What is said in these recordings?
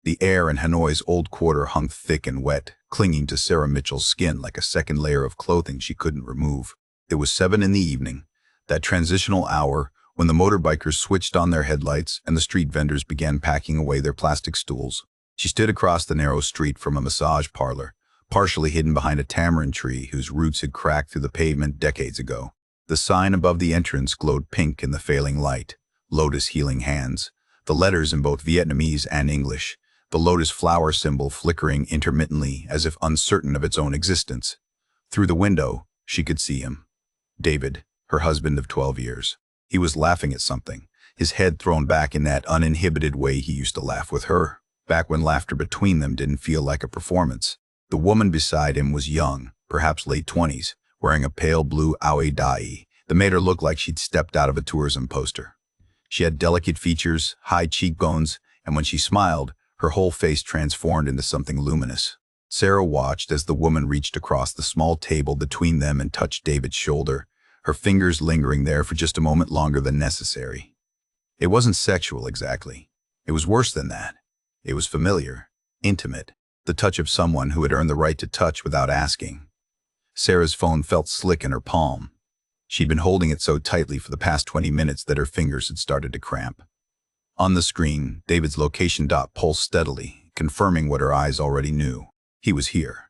The air in Hanoi's old quarter hung thick and wet, clinging to Sarah Mitchell's skin like a second layer of clothing she couldn't remove. It was 7 in the evening, that transitional hour when the motorbikers switched on their headlights and the street vendors began packing away their plastic stools. She stood across the narrow street from a massage parlor, partially hidden behind a tamarind tree whose roots had cracked through the pavement decades ago. The sign above the entrance glowed pink in the failing light. Lotus Healing Hands. The letters in both Vietnamese and English. The lotus flower symbol flickering intermittently as if uncertain of its own existence. Through the window, she could see him. David, her husband of 12 years. He was laughing at something, his head thrown back in that uninhibited way he used to laugh with her, back when laughter between them didn't feel like a performance. The woman beside him was young, perhaps late 20s, wearing a pale blue aoi dai that made her look like she'd stepped out of a tourism poster. She had delicate features, high cheekbones, and when she smiled, her whole face transformed into something luminous. Sarah watched as the woman reached across the small table between them and touched David's shoulder, her fingers lingering there for just a moment longer than necessary. It wasn't sexual exactly. It was worse than that. It was familiar, intimate, the touch of someone who had earned the right to touch without asking. Sarah's phone felt slick in her palm. She'd been holding it so tightly for the past 20 minutes that her fingers had started to cramp. On the screen, David's location dot pulsed steadily, confirming what her eyes already knew. He was here.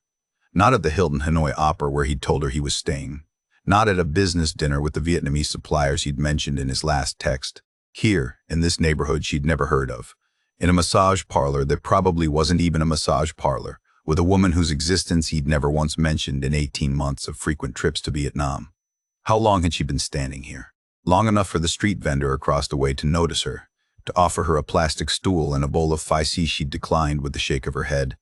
Not at the Hilton Hanoi Opera where he'd told her he was staying. Not at a business dinner with the Vietnamese suppliers he'd mentioned in his last text. Here, in this neighborhood she'd never heard of. In a massage parlor that probably wasn't even a massage parlor, with a woman whose existence he'd never once mentioned in 18 months of frequent trips to Vietnam. How long had she been standing here? Long enough for the street vendor across the way to notice her, to offer her a plastic stool and a bowl of phaisi she'd declined with the shake of her head.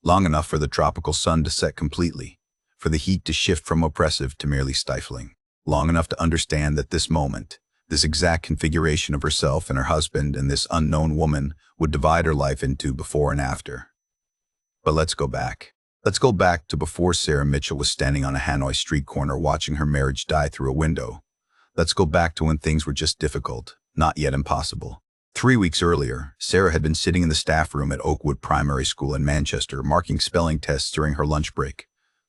Long enough for the tropical sun to set completely, for the heat to shift from oppressive to merely stifling. Long enough to understand that this moment, this exact configuration of herself and her husband and this unknown woman would divide her life into before and after. But let's go back. Let's go back to before Sarah Mitchell was standing on a Hanoi street corner watching her marriage die through a window. Let's go back to when things were just difficult, not yet impossible. 3 weeks earlier, Sarah had been sitting in the staff room at Oakwood Primary School in Manchester, marking spelling tests during her lunch break.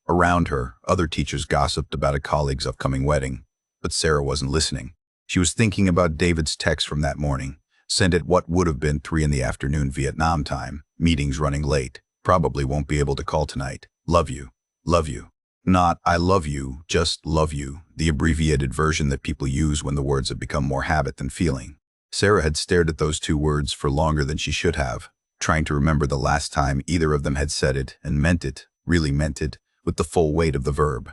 Around her, other teachers gossiped about a colleague's upcoming wedding, but Sarah wasn't listening. She was thinking about David's text from that morning, sent at what would have been 3 in the afternoon Vietnam time, meetings running late, probably won't be able to call tonight. Love you. Love you. Not I love you, just love you, the abbreviated version that people use when the words have become more habit than feeling. Sarah had stared at those 2 words for longer than she should have, trying to remember the last time either of them had said it and meant it, really meant it, with the full weight of the verb.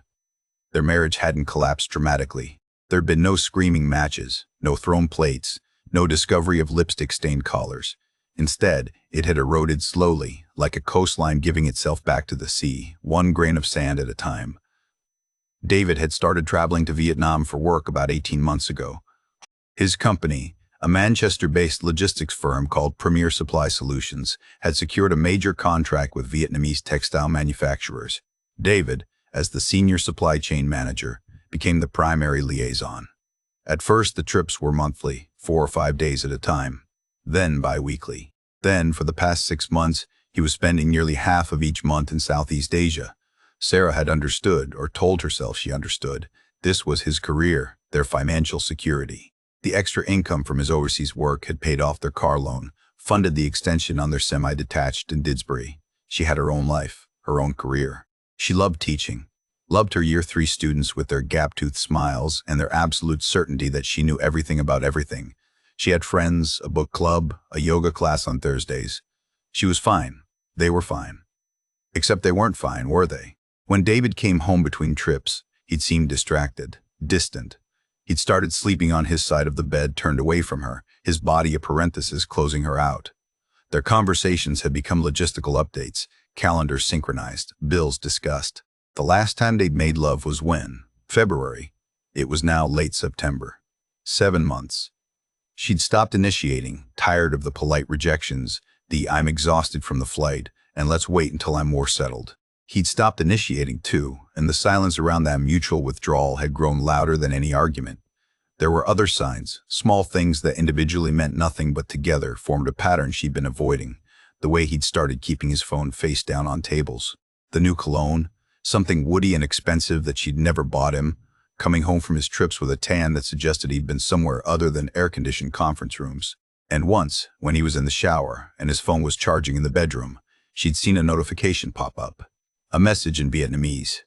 Their marriage hadn't collapsed dramatically. There'd been no screaming matches, no thrown plates, no discovery of lipstick-stained collars. Instead, it had eroded slowly, like a coastline giving itself back to the sea, one grain of sand at a time. David had started traveling to Vietnam for work about 18 months ago. His company, a Manchester-based logistics firm called Premier Supply Solutions, had secured a major contract with Vietnamese textile manufacturers. David, as the senior supply chain manager, became the primary liaison. At first, the trips were monthly, 4 or 5 days at a time, then bi-weekly. Then, for the past 6 months, he was spending nearly half of each month in Southeast Asia. Sarah had understood, or told herself she understood. This was his career, their financial security. The extra income from his overseas work had paid off their car loan, funded the extension on their semi-detached in Didsbury. She had her own life, her own career. She loved teaching, loved her Year 3 students with their gap-toothed smiles and their absolute certainty that she knew everything about everything. She had friends, a book club, a yoga class on Thursdays. She was fine. They were fine. Except they weren't fine, were they? When David came home between trips, he'd seemed distracted, distant. He'd started sleeping on his side of the bed, turned away from her, his body a parenthesis closing her out. Their conversations had become logistical updates, calendars synchronized, bills discussed. The last time they'd made love was when? February. It was now late September. 7 months. She'd stopped initiating, tired of the polite rejections, the "I'm exhausted from the flight, and let's wait until I'm more settled." He'd stopped initiating too, and the silence around that mutual withdrawal had grown louder than any argument. There were other signs, small things that individually meant nothing but together formed a pattern she'd been avoiding. The way he'd started keeping his phone face down on tables. The new cologne, something woody and expensive that she'd never bought him, coming home from his trips with a tan that suggested he'd been somewhere other than air-conditioned conference rooms. And once, when he was in the shower and his phone was charging in the bedroom, she'd seen a notification pop up. A message in Vietnamese.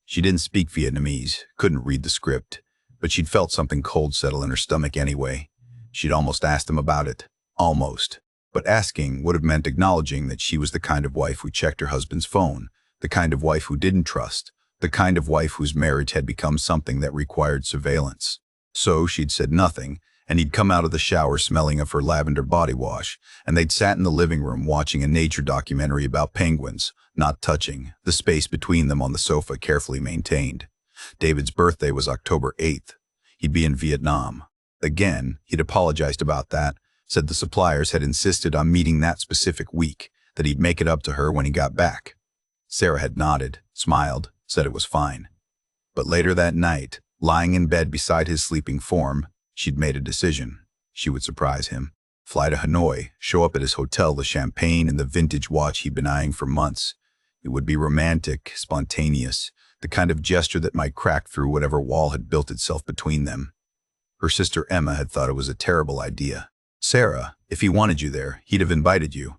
She didn't speak Vietnamese, couldn't read the script, but she'd felt something cold settle in her stomach anyway. She'd almost asked him about it. Almost. But asking would have meant acknowledging that she was the kind of wife who checked her husband's phone, the kind of wife who didn't trust, the kind of wife whose marriage had become something that required surveillance. So she'd said nothing, and he'd come out of the shower smelling of her lavender body wash, and they'd sat in the living room watching a nature documentary about penguins, not touching, the space between them on the sofa carefully maintained. David's birthday was October 8th. He'd be in Vietnam. Again, he'd apologized about that, said the suppliers had insisted on meeting that specific week, that he'd make it up to her when he got back. Sarah had nodded, smiled, said it was fine. But later that night, lying in bed beside his sleeping form, she'd made a decision. She would surprise him. Fly to Hanoi, show up at his hotel, the champagne and the vintage watch he'd been eyeing for months. It would be romantic, spontaneous, the kind of gesture that might crack through whatever wall had built itself between them. Her sister Emma had thought it was a terrible idea. Sarah, if he wanted you there, he'd have invited you,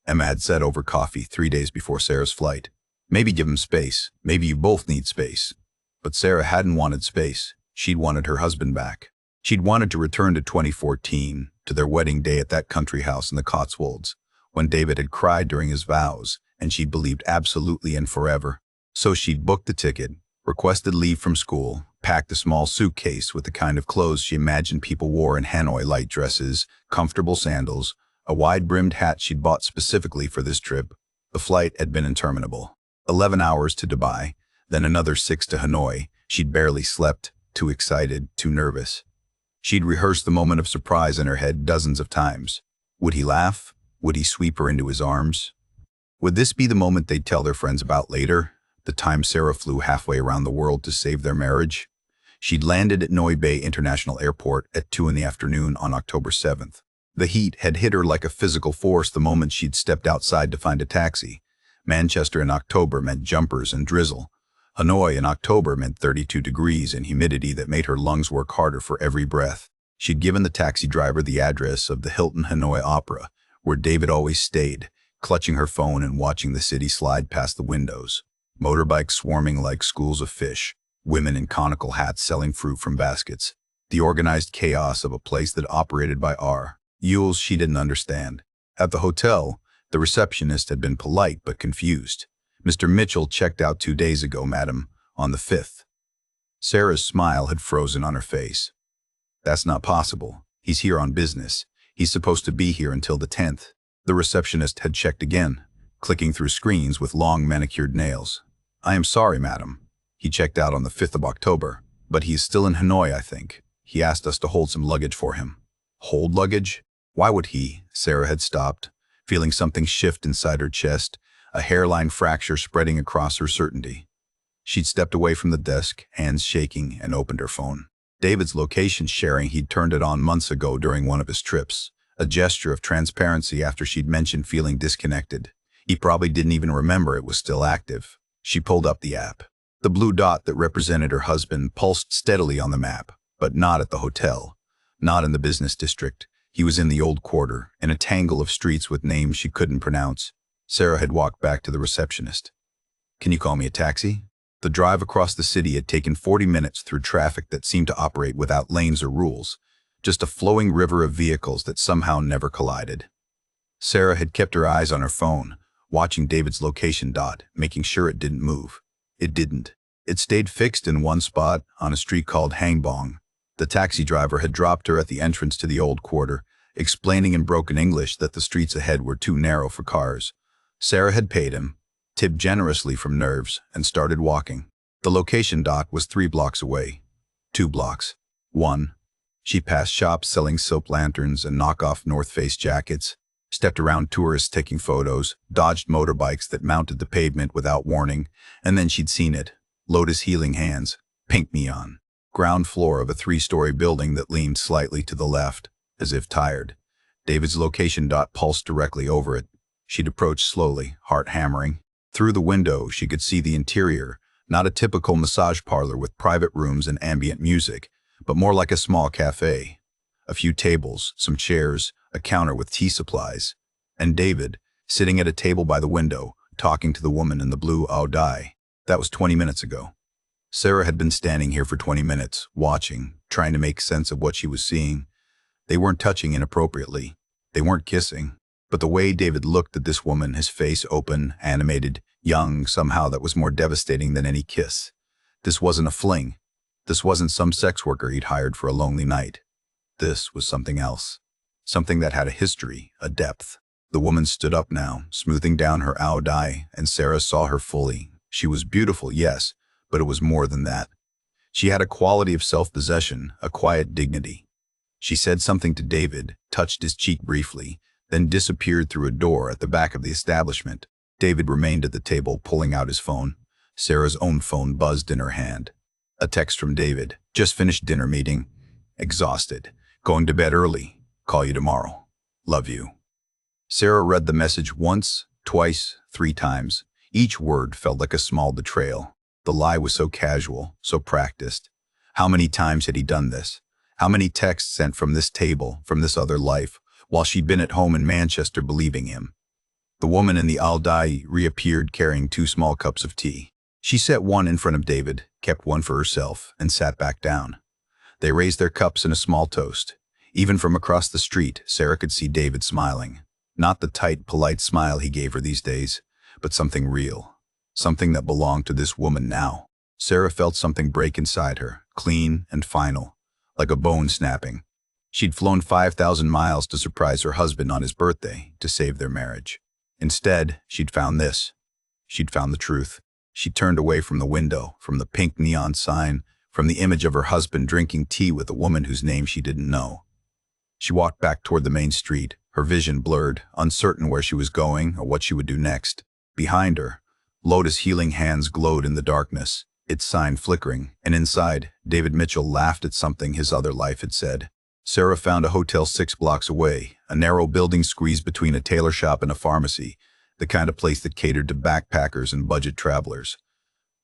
Emma had said over coffee 3 days before Sarah's flight. Maybe give him space. Maybe you both need space. But Sarah hadn't wanted space. She'd wanted her husband back. She'd wanted to return to 2014, to their wedding day at that country house in the Cotswolds, when David had cried during his vows, and she'd believed absolutely and forever. So she'd booked the ticket, requested leave from school, packed a small suitcase with the kind of clothes she imagined people wore in Hanoi, light dresses, comfortable sandals, a wide-brimmed hat she'd bought specifically for this trip. The flight had been interminable. 11 hours to Dubai, then another 6 to Hanoi. She'd barely slept, too excited, too nervous. She'd rehearsed the moment of surprise in her head dozens of times. Would he laugh? Would he sweep her into his arms? Would this be the moment they'd tell their friends about later? The time Sarah flew halfway around the world to save their marriage? She'd landed at Noi Bay International Airport at 2 in the afternoon on October 7th. The heat had hit her like a physical force the moment she'd stepped outside to find a taxi. Manchester in October meant jumpers and drizzle. Hanoi in October meant 32 degrees and humidity that made her lungs work harder for every breath. She'd given the taxi driver the address of the Hilton Hanoi Opera, where David always stayed, clutching her phone and watching the city slide past the windows. Motorbikes swarming like schools of fish, women in conical hats selling fruit from baskets. The organized chaos of a place that operated by rules she didn't understand. At the hotel, the receptionist had been polite but confused. "Mr. Mitchell checked out 2 days ago, madam, on the 5th. Sarah's smile had frozen on her face. "That's not possible. He's here on business. He's supposed to be here until the 10th. The receptionist had checked again, clicking through screens with long manicured nails. "I am sorry, madam. He checked out on the 5th of October, but he is still in Hanoi, I think. He asked us to hold some luggage for him." Hold luggage? Why would he? Sarah had stopped, feeling something shift inside her chest, a hairline fracture spreading across her certainty. She'd stepped away from the desk, hands shaking, and opened her phone. David's location sharing, he'd turned it on months ago during one of his trips, a gesture of transparency after she'd mentioned feeling disconnected. He probably didn't even remember it was still active. She pulled up the app. The blue dot that represented her husband pulsed steadily on the map, but not at the hotel, not in the business district. He was in the old quarter, in a tangle of streets with names she couldn't pronounce. Sarah had walked back to the receptionist. "Can you call me a taxi?" The drive across the city had taken 40 minutes through traffic that seemed to operate without lanes or rules, just a flowing river of vehicles that somehow never collided. Sarah had kept her eyes on her phone, watching David's location dot, making sure it didn't move. It didn't. It stayed fixed in one spot, on a street called Hang Bong. The taxi driver had dropped her at the entrance to the old quarter, explaining in broken English that the streets ahead were too narrow for cars. Sarah had paid him, tipped generously from nerves, and started walking. The location dot was 3 blocks away. 2 blocks. 1. She passed shops selling soap lanterns and knockoff North Face jackets, stepped around tourists taking photos, dodged motorbikes that mounted the pavement without warning, and then she'd seen it. Lotus Healing Hands, pink neon. Ground floor of a 3-story building that leaned slightly to the left, as if tired. David's location dot pulsed directly over it. She'd approached slowly, heart hammering. Through the window, she could see the interior, not a typical massage parlor with private rooms and ambient music, but more like a small cafe. A few tables, some chairs, a counter with tea supplies. And David, sitting at a table by the window, talking to the woman in the blue dye. That was 20 minutes ago. Sarah had been standing here for 20 minutes, watching, trying to make sense of what she was seeing. They weren't touching inappropriately. They weren't kissing. But the way David looked at this woman, his face open, animated, young, somehow that was more devastating than any kiss. This wasn't a fling. This wasn't some sex worker he'd hired for a lonely night. This was something else. Something that had a history, a depth. The woman stood up now, smoothing down her dye, and Sarah saw her fully. She was beautiful, yes, but it was more than that. She had a quality of self-possession, a quiet dignity. She said something to David, touched his cheek briefly, then disappeared through a door at the back of the establishment. David remained at the table, pulling out his phone. Sarah's own phone buzzed in her hand. A text from David. Just finished dinner meeting. Exhausted. Going to bed early. Call you tomorrow. Love you. Sarah read the message once, twice, 3 times. Each word felt like a small betrayal. The lie was so casual, so practiced. How many times had he done this? How many texts sent from this table, from this other life, while she'd been at home in Manchester believing him? The woman in the dye reappeared carrying 2 small cups of tea. She set one in front of David, kept one for herself, and sat back down. They raised their cups in a small toast. Even from across the street, Sarah could see David smiling. Not the tight, polite smile he gave her these days, but something real. Something that belonged to this woman now. Sarah felt something break inside her, clean and final, like a bone snapping. She'd flown 5,000 miles to surprise her husband on his birthday, to save their marriage. Instead, she'd found this. She'd found the truth. She turned away from the window, from the pink neon sign, from the image of her husband drinking tea with a woman whose name she didn't know. She walked back toward the main street, her vision blurred, uncertain where she was going or what she would do next. Behind her, Lotus' healing hands glowed in the darkness, its sign flickering, and inside, David Mitchell laughed at something his other life had said. Sarah found a hotel 6 blocks away, a narrow building squeezed between a tailor shop and a pharmacy, the kind of place that catered to backpackers and budget travelers.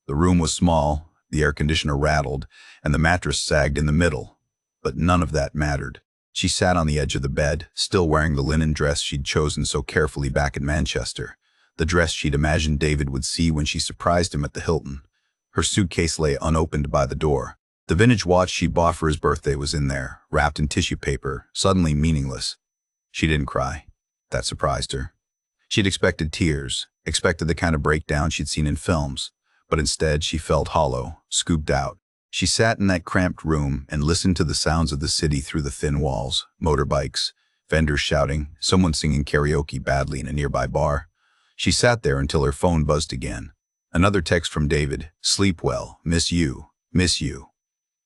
The room was small, the air conditioner rattled, and the mattress sagged in the middle. But none of that mattered. She sat on the edge of the bed, still wearing the linen dress she'd chosen so carefully back in Manchester, the dress she'd imagined David would see when she surprised him at the Hilton. Her suitcase lay unopened by the door. The vintage watch she bought for his birthday was in there, wrapped in tissue paper, suddenly meaningless. She didn't cry. That surprised her. She'd expected tears, expected the kind of breakdown she'd seen in films, but instead she felt hollow, scooped out. She sat in that cramped room and listened to the sounds of the city through the thin walls, motorbikes, vendors shouting, someone singing karaoke badly in a nearby bar. She sat there until her phone buzzed again. Another text from David, "Sleep well, miss you, miss you."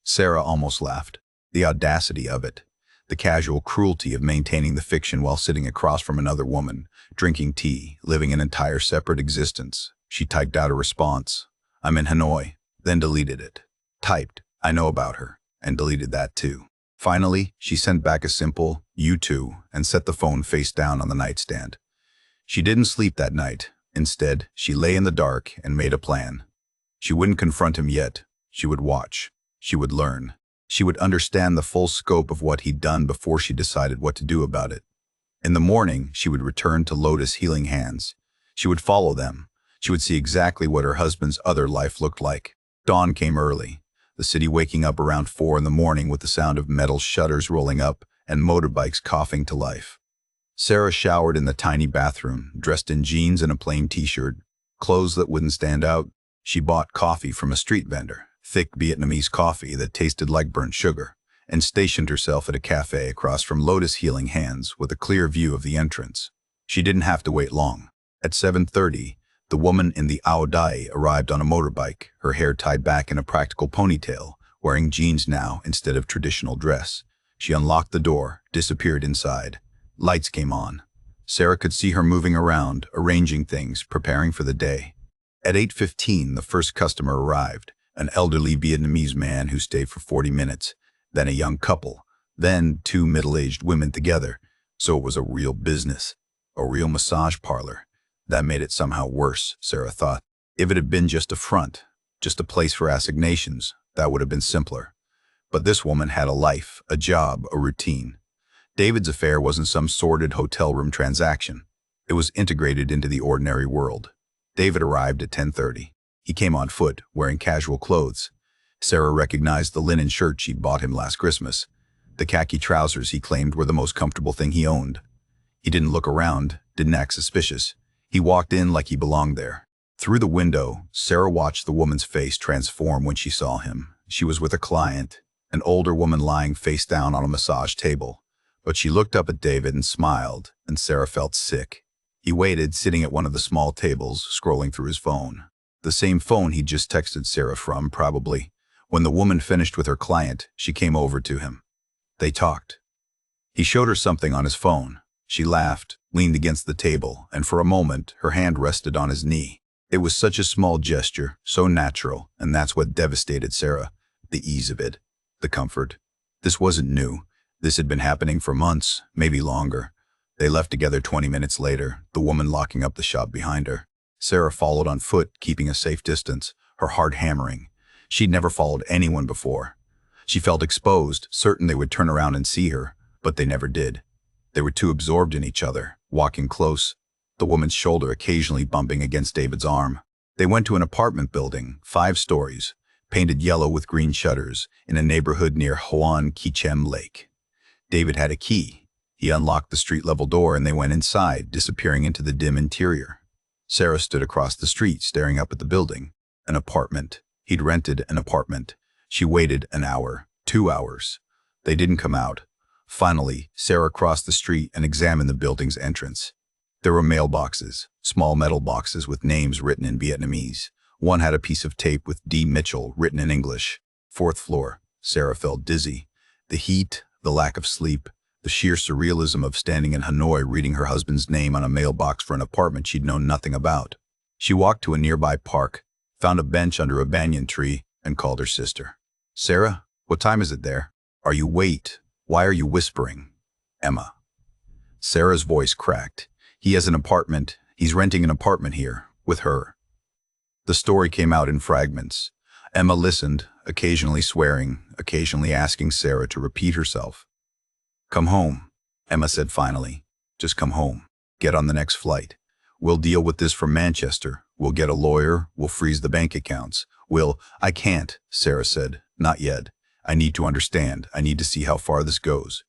Sarah almost laughed. The audacity of it. The casual cruelty of maintaining the fiction while sitting across from another woman, drinking tea, living an entire separate existence. She typed out a response. "I'm in Hanoi," then deleted it. Typed, "I know about her," and deleted that too. Finally, she sent back a simple, "You too," and set the phone face down on the nightstand. She didn't sleep that night. Instead, she lay in the dark and made a plan. She wouldn't confront him yet. She would watch. She would learn. She would understand the full scope of what he'd done before she decided what to do about it. In the morning, she would return to Lotus' healing hands. She would follow them. She would see exactly what her husband's other life looked like. Dawn came early, the city waking up around 4 in the morning with the sound of metal shutters rolling up and motorbikes coughing to life. Sarah showered in the tiny bathroom, dressed in jeans and a plain t-shirt, clothes that wouldn't stand out. She bought coffee from a street vendor, thick Vietnamese coffee that tasted like burnt sugar, and stationed herself at a cafe across from Lotus' healing hands with a clear view of the entrance. She didn't have to wait long. At 7:30, the woman in the dye arrived on a motorbike, her hair tied back in a practical ponytail, wearing jeans now instead of traditional dress. She unlocked the door, disappeared inside. Lights came on. Sarah could see her moving around, arranging things, preparing for the day. At 8:15, the first customer arrived, an elderly Vietnamese man who stayed for 40 minutes, then a young couple, then 2 middle-aged women together, so it was a real business. A real massage parlor. That made it somehow worse, Sarah thought. If it had been just a front, just a place for assignations, that would have been simpler. But this woman had a life, a job, a routine. David's affair wasn't some sordid hotel room transaction. It was integrated into the ordinary world. David arrived at 10:30. He came on foot, wearing casual clothes. Sarah recognized the linen shirt she'd bought him last Christmas. The khaki trousers he claimed were the most comfortable thing he owned. He didn't look around, didn't act suspicious. He walked in like he belonged there. Through the window, Sarah watched the woman's face transform when she saw him. She was with a client, an older woman lying face down on a massage table. But she looked up at David and smiled, and Sarah felt sick. He waited, sitting at one of the small tables, scrolling through his phone. The same phone he'd just texted Sarah from, probably. When the woman finished with her client, she came over to him. They talked. He showed her something on his phone. She laughed, leaned against the table, and for a moment, her hand rested on his knee. It was such a small gesture, so natural, and that's what devastated Sarah. The ease of it, the comfort. This wasn't new. This had been happening for months, maybe longer. They left together 20 minutes later, the woman locking up the shop behind her. Sarah followed on foot, keeping a safe distance, her heart hammering. She'd never followed anyone before. She felt exposed, certain they would turn around and see her, but they never did. They were too absorbed in each other, walking close, the woman's shoulder occasionally bumping against David's arm. They went to an apartment building, 5 stories, painted yellow with green shutters, in a neighborhood near Hoan Kichem Lake. David had a key. He unlocked the street-level door and they went inside, disappearing into the dim interior. Sarah stood across the street, staring up at the building. An apartment. He'd rented an apartment. She waited an hour, 2 hours. They didn't come out. Finally, Sarah crossed the street and examined the building's entrance. There were mailboxes, small metal boxes with names written in Vietnamese. One had a piece of tape with D. Mitchell written in English. 4th floor. Sarah felt dizzy. The heat, the lack of sleep, the sheer surrealism of standing in Hanoi reading her husband's name on a mailbox for an apartment she'd known nothing about. She walked to a nearby park, found a bench under a banyan tree, and called her sister. "Sarah, what time is it there? Wait. Why are you whispering?" "Emma." Sarah's voice cracked. "He has an apartment. He's renting an apartment here, with her." The story came out in fragments. Emma listened, occasionally swearing, occasionally asking Sarah to repeat herself. "Come home," Emma said finally. "Just come home. Get on the next flight. We'll deal with this from Manchester. We'll get a lawyer. We'll freeze the bank accounts. I can't," Sarah said. "Not yet. I need to understand. I need to see how far this goes."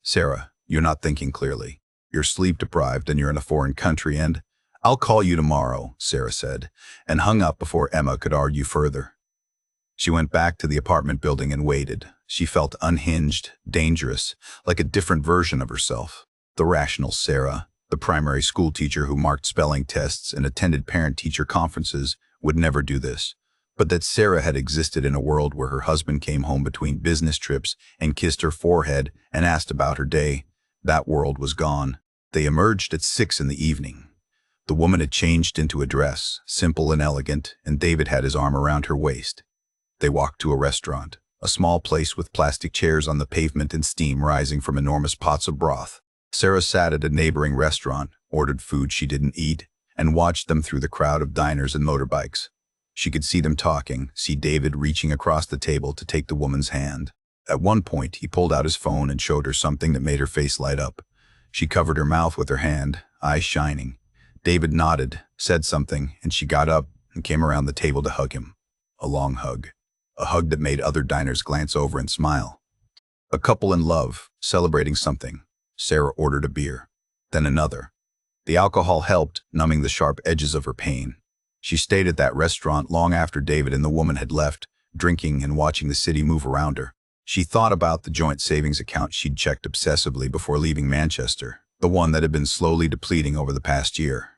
"Sarah, you're not thinking clearly. You're sleep-deprived and you're in a foreign country and—" "I'll call you tomorrow," Sarah said, and hung up before Emma could argue further. She went back to the apartment building and waited. She felt unhinged, dangerous, like a different version of herself. The rational Sarah, the primary school teacher who marked spelling tests and attended parent-teacher conferences, would never do this. But that Sarah had existed in a world where her husband came home between business trips and kissed her forehead and asked about her day, that world was gone. They emerged at 6 in the evening. The woman had changed into a dress, simple and elegant, and David had his arm around her waist. They walked to a restaurant, a small place with plastic chairs on the pavement and steam rising from enormous pots of broth. Sarah sat at a neighboring restaurant, ordered food she didn't eat, and watched them through the crowd of diners and motorbikes. She could see them talking, see David reaching across the table to take the woman's hand. At one point, he pulled out his phone and showed her something that made her face light up. She covered her mouth with her hand, eyes shining. David nodded, said something, and she got up and came around the table to hug him. A long hug. A hug that made other diners glance over and smile. A couple in love, celebrating something. Sarah ordered a beer. Then another. The alcohol helped, numbing the sharp edges of her pain. She stayed at that restaurant long after David and the woman had left, drinking and watching the city move around her. She thought about the joint savings account she'd checked obsessively before leaving Manchester, the one that had been slowly depleting over the past year.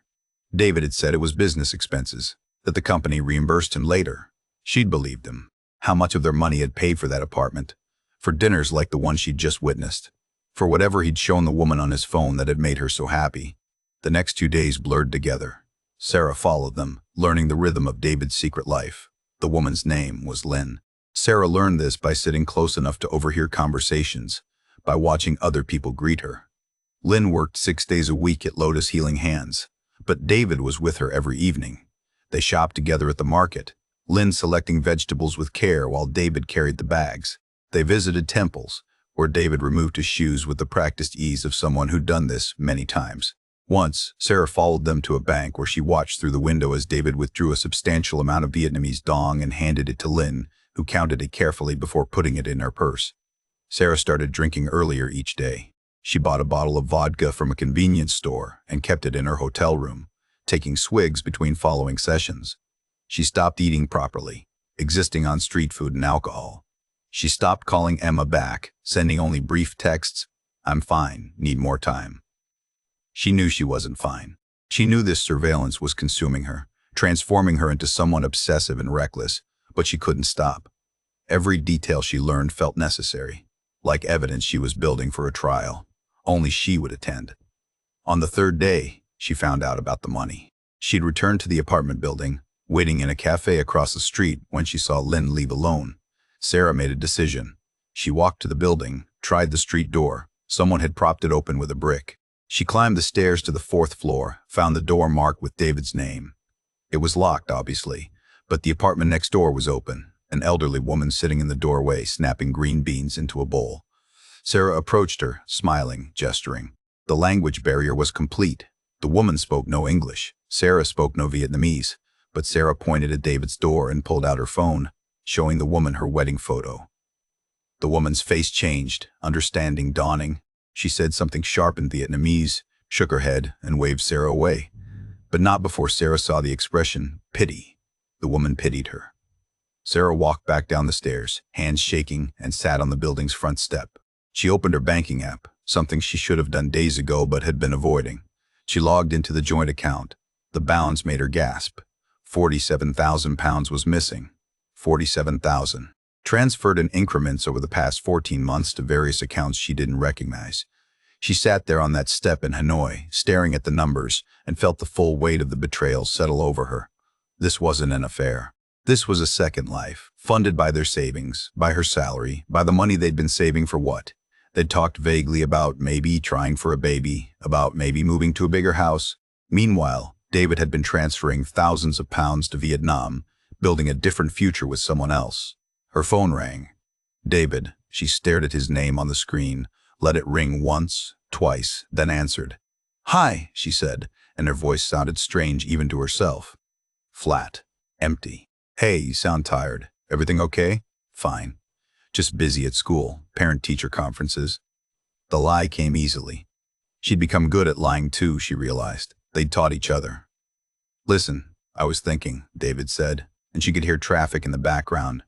David had said it was business expenses, that the company reimbursed him later. She'd believed him. How much of their money had paid for that apartment? For dinners like the one she'd just witnessed. For whatever he'd shown the woman on his phone that had made her so happy. The next 2 days blurred together. Sarah followed them, learning the rhythm of David's secret life. The woman's name was Lynn. Sarah learned this by sitting close enough to overhear conversations, by watching other people greet her. Lynn worked 6 days a week at Lotus Healing Hands, but David was with her every evening. They shopped together at the market, Lynn selecting vegetables with care while David carried the bags. They visited temples, where David removed his shoes with the practiced ease of someone who'd done this many times. Once, Sarah followed them to a bank where she watched through the window as David withdrew a substantial amount of Vietnamese dong and handed it to Lynn, who counted it carefully before putting it in her purse. Sarah started drinking earlier each day. She bought a bottle of vodka from a convenience store and kept it in her hotel room, taking swigs between following sessions. She stopped eating properly, existing on street food and alcohol. She stopped calling Emma back, sending only brief texts, "I'm fine, need more time." She knew she wasn't fine. She knew this surveillance was consuming her, transforming her into someone obsessive and reckless, but she couldn't stop. Every detail she learned felt necessary, like evidence she was building for a trial. Only she would attend. On the third day, she found out about the money. She'd returned to the apartment building, waiting in a cafe across the street when she saw Lynn leave alone. Sarah made a decision. She walked to the building, tried the street door. Someone had propped it open with a brick. She climbed the stairs to the 4th floor, found the door marked with David's name. It was locked, obviously, but the apartment next door was open, an elderly woman sitting in the doorway snapping green beans into a bowl. Sarah approached her, smiling, gesturing. The language barrier was complete. The woman spoke no English. Sarah spoke no Vietnamese, but Sarah pointed at David's door and pulled out her phone, showing the woman her wedding photo. The woman's face changed, understanding dawning. She said something sharp in Vietnamese, shook her head, and waved Sarah away. But not before Sarah saw the expression, pity. The woman pitied her. Sarah walked back down the stairs, hands shaking, and sat on the building's front step. She opened her banking app, something she should have done days ago but had been avoiding. She logged into the joint account. The balance made her gasp. £47,000 was missing. 47,000. Transferred in increments over the past 14 months to various accounts she didn't recognize. She sat there on that step in Hanoi, staring at the numbers, and felt the full weight of the betrayal settle over her. This wasn't an affair. This was a second life, funded by their savings, by her salary, by the money they'd been saving for what? They'd talked vaguely about maybe trying for a baby, about maybe moving to a bigger house. Meanwhile, David had been transferring thousands of pounds to Vietnam, building a different future with someone else. Her phone rang. David. She stared at his name on the screen, let it ring once, twice, then answered. "Hi," she said, and her voice sounded strange even to herself. Flat. Empty. "Hey, you sound tired. Everything okay?" "Fine. Just busy at school, parent-teacher conferences." The lie came easily. She'd become good at lying too, she realized. They'd taught each other. "Listen, I was thinking," David said, and she could hear traffic in the background.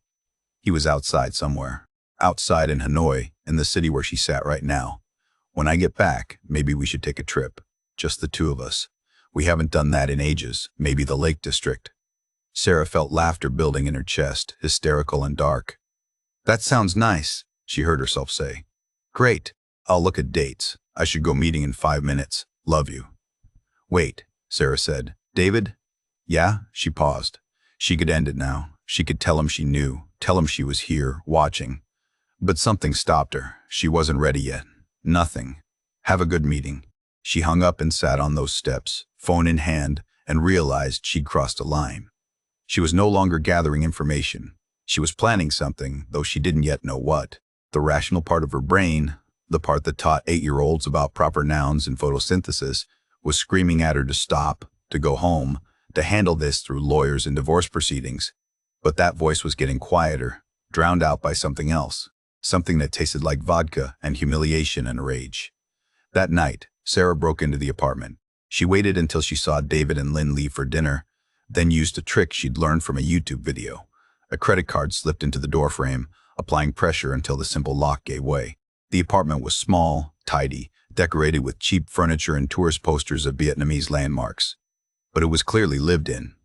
He was outside somewhere. Outside in Hanoi, in the city where she sat right now. "When I get back, maybe we should take a trip. Just the two of us. We haven't done that in ages. Maybe the Lake District." Sarah felt laughter building in her chest, hysterical and dark. "That sounds nice," she heard herself say. "Great. I'll look at dates. I should go meeting in 5 minutes. Love you." "Wait," Sarah said. "David?" "Yeah?" She paused. She could end it now. She could tell him she knew, tell him she was here, watching. But something stopped her. She wasn't ready yet. Nothing. "Have a good meeting." She hung up and sat on those steps, phone in hand, and realized she'd crossed a line. She was no longer gathering information. She was planning something, though she didn't yet know what. The rational part of her brain, the part that taught 8-year-olds about proper nouns and photosynthesis, was screaming at her to stop, to go home, to handle this through lawyers and divorce proceedings. But that voice was getting quieter, drowned out by something else, something that tasted like vodka and humiliation and rage. That night, Sarah broke into the apartment. She waited until she saw David and Lynn leave for dinner, then used a trick she'd learned from a YouTube video. A credit card slipped into the doorframe, applying pressure until the simple lock gave way. The apartment was small, tidy, decorated with cheap furniture and tourist posters of Vietnamese landmarks. But it was clearly lived in.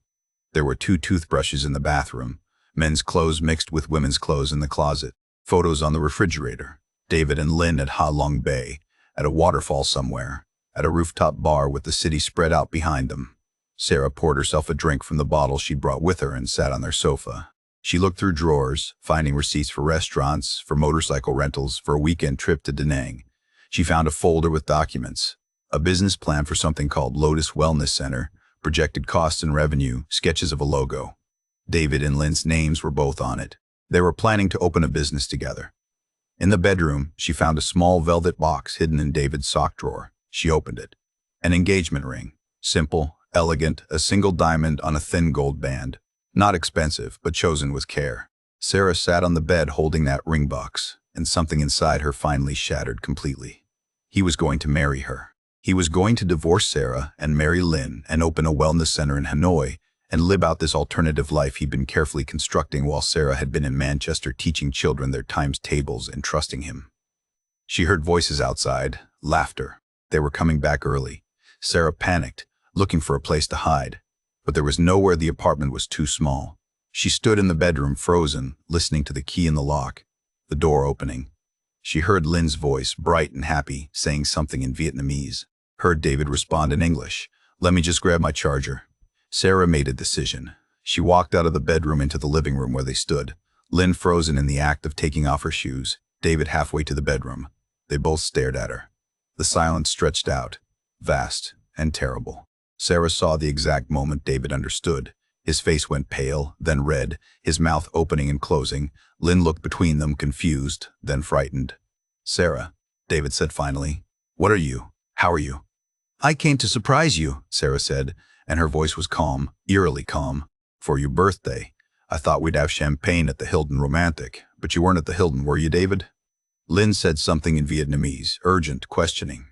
There were 2 toothbrushes in the bathroom, men's clothes mixed with women's clothes in the closet, photos on the refrigerator, David and Lynn at Ha Long Bay, at a waterfall somewhere, at a rooftop bar with the city spread out behind them. Sarah poured herself a drink from the bottle she'd brought with her and sat on their sofa. She looked through drawers, finding receipts for restaurants, for motorcycle rentals, for a weekend trip to Da Nang. She found a folder with documents, a business plan for something called Lotus Wellness Center, projected costs and revenue, sketches of a logo. David and Lynn's names were both on it. They were planning to open a business together. In the bedroom, she found a small velvet box hidden in David's sock drawer. She opened it. An engagement ring. Simple, elegant, a single diamond on a thin gold band. Not expensive, but chosen with care. Sarah sat on the bed holding that ring box, and something inside her finally shattered completely. He was going to marry her. He was going to divorce Sarah and marry Lynn and open a wellness center in Hanoi and live out this alternative life he'd been carefully constructing while Sarah had been in Manchester teaching children their times tables and trusting him. She heard voices outside, laughter. They were coming back early. Sarah panicked, looking for a place to hide. But there was nowhere. The apartment was too small. She stood in the bedroom, frozen, listening to the key in the lock, the door opening. She heard Lynn's voice, bright and happy, saying something in Vietnamese. Heard David respond in English. "Let me just grab my charger." Sarah made a decision. She walked out of the bedroom into the living room where they stood, Lynn frozen in the act of taking off her shoes, David halfway to the bedroom. They both stared at her. The silence stretched out, vast and terrible. Sarah saw the exact moment David understood. His face went pale, then red, his mouth opening and closing. Lynn looked between them, confused, then frightened. "Sarah," David said finally, "what are you? How are you?" "I came to surprise you," Sarah said, and her voice was calm, eerily calm. "For your birthday. I thought we'd have champagne at the Hilton Romantic, but you weren't at the Hilton, were you, David?" Lynn said something in Vietnamese, urgent, questioning.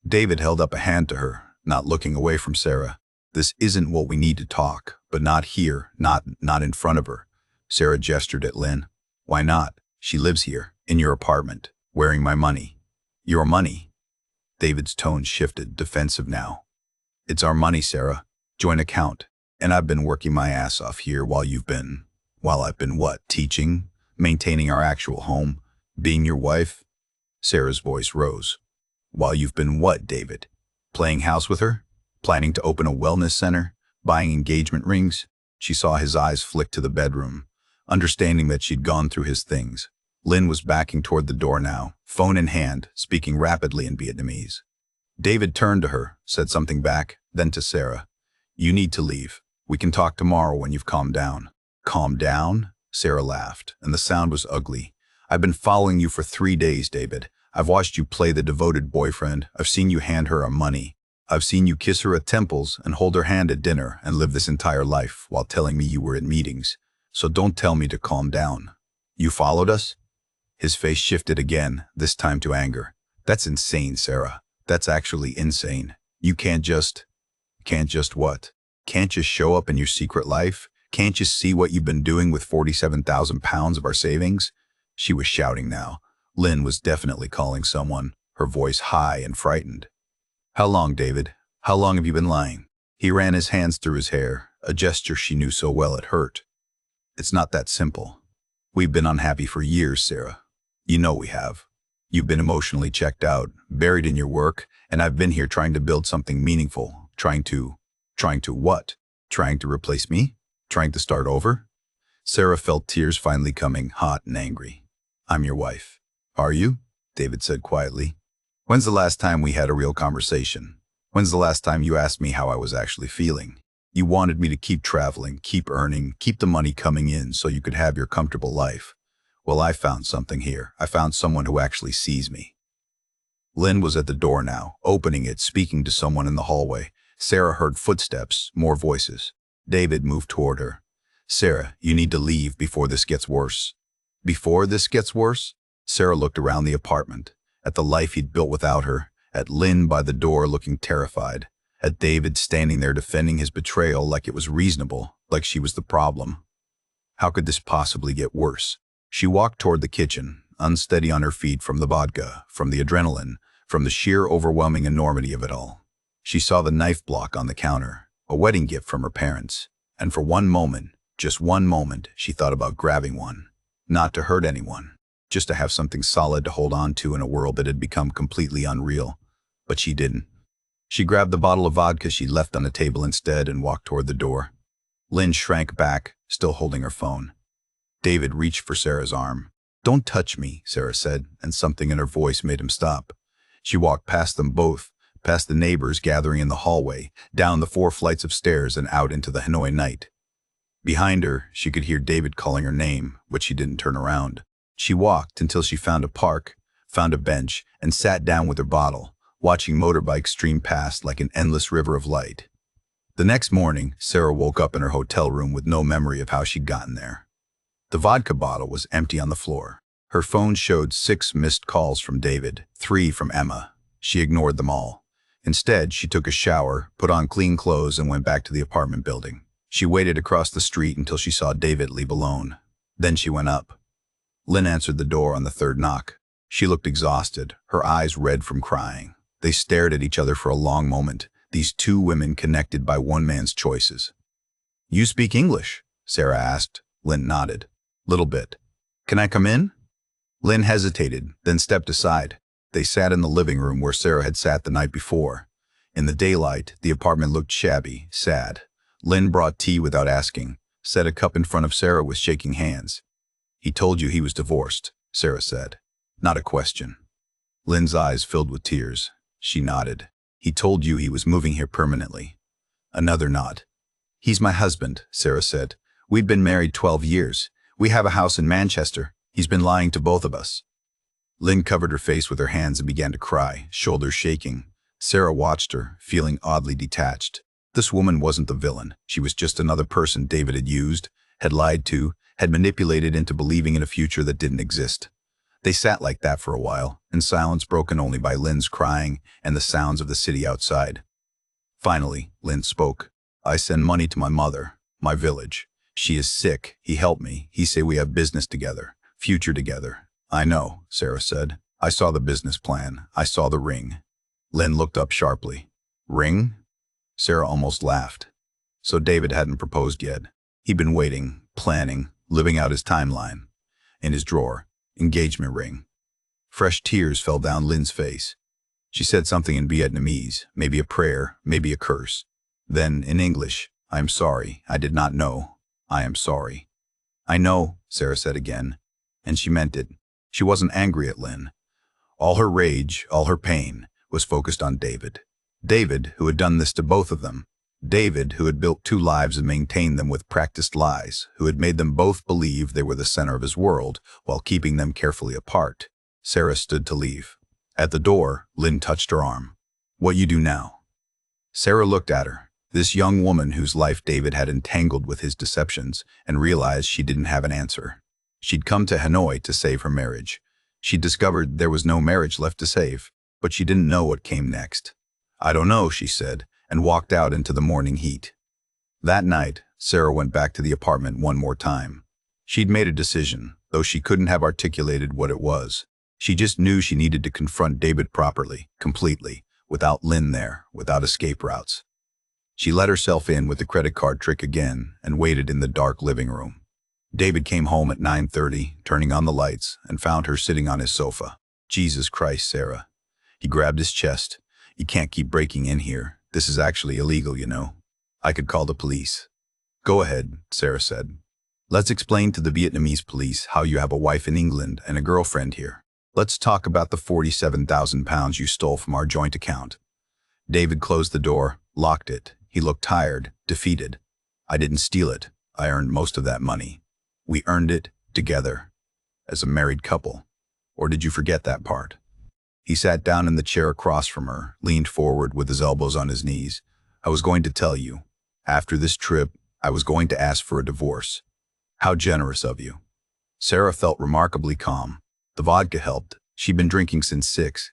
David held up a hand to her, not looking away from Sarah. "This isn't what we need to talk, but not here, not in front of her." Sarah gestured at Lynn. "Why not? She lives here, in your apartment, wearing my money." "Your money?" David's tone shifted, defensive now. "It's our money, Sarah. Joint account. And I've been working my ass off here while I've been what? Teaching? Maintaining our actual home? Being your wife?" Sarah's voice rose. "While you've been what, David? Playing house with her? Planning to open a wellness center? Buying engagement rings?" She saw his eyes flick to the bedroom, understanding that she'd gone through his things. Lynn was backing toward the door now, phone in hand, speaking rapidly in Vietnamese. David turned to her, said something back, then to Sarah. "You need to leave. We can talk tomorrow when you've calmed down." "Calm down?" Sarah laughed, and the sound was ugly. "I've been following you for 3 days, David. I've watched you play the devoted boyfriend. I've seen you hand her our money. I've seen you kiss her at temples and hold her hand at dinner and live this entire life while telling me you were at meetings. So don't tell me to calm down. You followed us?" His face shifted again, this time to anger. "That's insane, Sarah. That's actually insane. You can't just what? Can't just show up in your secret life? Can't you see what you've been doing with 47,000 pounds of our savings?" She was shouting now. Lynn was definitely calling someone, her voice high and frightened. "How long, David? How long have you been lying?" He ran his hands through his hair, a gesture she knew so well it hurt. "It's not that simple. We've been unhappy for years, Sarah. You know we have. You've been emotionally checked out, buried in your work, and I've been here trying to build something meaningful, trying to what? Trying to replace me? Trying to start over?" Sarah felt tears finally coming, hot and angry. "I'm your wife." "Are you?" David said quietly. "When's the last time we had a real conversation? When's the last time you asked me how I was actually feeling? You wanted me to keep traveling, keep earning, keep the money coming in so you could have your comfortable life. Well, I found something here. I found someone who actually sees me." Lynn was at the door now, opening it, speaking to someone in the hallway. Sarah heard footsteps, more voices. David moved toward her. "Sarah, you need to leave before this gets worse." "Before this gets worse?" Sarah looked around the apartment, at the life he'd built without her, at Lynn by the door looking terrified, at David standing there defending his betrayal like it was reasonable, like she was the problem. How could this possibly get worse? She walked toward the kitchen, unsteady on her feet from the vodka, from the adrenaline, from the sheer overwhelming enormity of it all. She saw the knife block on the counter, a wedding gift from her parents, and for one moment, just one moment, she thought about grabbing one. Not to hurt anyone, just to have something solid to hold on to in a world that had become completely unreal. But she didn't. She grabbed the bottle of vodka she'd left on the table instead and walked toward the door. Lynn shrank back, still holding her phone. David reached for Sarah's arm. "Don't touch me," Sarah said, and something in her voice made him stop. She walked past them both, past the neighbors gathering in the hallway, down the 4 flights of stairs and out into the Hanoi night. Behind her, she could hear David calling her name, but she didn't turn around. She walked until she found a park, found a bench, and sat down with her bottle, watching motorbikes stream past like an endless river of light. The next morning, Sarah woke up in her hotel room with no memory of how she'd gotten there. The vodka bottle was empty on the floor. Her phone showed 6 missed calls from David, 3 from Emma. She ignored them all. Instead, she took a shower, put on clean clothes, and went back to the apartment building. She waited across the street until she saw David leave alone. Then she went up. Lynn answered the door on the 3rd knock. She looked exhausted, her eyes red from crying. They stared at each other for a long moment, these 2 women connected by one man's choices. "You speak English?" Sarah asked. Lynn nodded. "Little bit. Can I come in?" Lynn hesitated, then stepped aside. They sat in the living room where Sarah had sat the night before. In the daylight, the apartment looked shabby, sad. Lynn brought tea without asking, set a cup in front of Sarah with shaking hands. "He told you he was divorced," Sarah said. Not a question. Lynn's eyes filled with tears. She nodded. "He told you he was moving here permanently." Another nod. "He's my husband," Sarah said. "We've been married 12 years. We have a house in Manchester. He's been lying to both of us." Lynn covered her face with her hands and began to cry, shoulders shaking. Sarah watched her, feeling oddly detached. This woman wasn't the villain. She was just another person David had used, had lied to, had manipulated into believing in a future that didn't exist. They sat like that for a while, in silence broken only by Lynn's crying and the sounds of the city outside. Finally, Lynn spoke. "I send money to my mother, my village. She is sick. He helped me. He say we have business together, future together." "I know," Sarah said. "I saw the business plan. I saw the ring." Lynn looked up sharply. "Ring?" Sarah almost laughed. So David hadn't proposed yet. He'd been waiting, planning, living out his timeline. In his drawer, engagement ring. Fresh tears fell down Lynn's face. She said something in Vietnamese, maybe a prayer, maybe a curse. Then, in English, "I am sorry. I did not know. I am sorry." "I know," Sarah said again. And she meant it. She wasn't angry at Lynn. All her rage, all her pain, was focused on David. David, who had done this to both of them. David, who had built 2 lives and maintained them with practiced lies, who had made them both believe they were the center of his world while keeping them carefully apart. Sarah stood to leave. At the door, Lynn touched her arm. "What you do now?" Sarah looked at her, this young woman whose life David had entangled with his deceptions, and realized she didn't have an answer. She'd come to Hanoi to save her marriage. She'd discovered there was no marriage left to save, but she didn't know what came next. "I don't know," she said, and walked out into the morning heat. That night, Sarah went back to the apartment one more time. She'd made a decision, though she couldn't have articulated what it was. She just knew she needed to confront David properly, completely, without Lynn there, without escape routes. She let herself in with the credit card trick again and waited in the dark living room. David came home at 9:30, turning on the lights, and found her sitting on his sofa. "Jesus Christ, Sarah." He grabbed his chest. "You can't keep breaking in here. This is actually illegal, you know. I could call the police." "Go ahead," Sarah said. "Let's explain to the Vietnamese police how you have a wife in England and a girlfriend here. Let's talk about the 47,000 pounds you stole from our joint account." David closed the door, locked it. He looked tired, defeated. "I didn't steal it. I earned most of that money. We earned it together, as a married couple. Or did you forget that part?" He sat down in the chair across from her, leaned forward with his elbows on his knees. "I was going to tell you. After this trip, I was going to ask for a divorce. How generous of you." Sarah felt remarkably calm. The vodka helped. She'd been drinking since 6.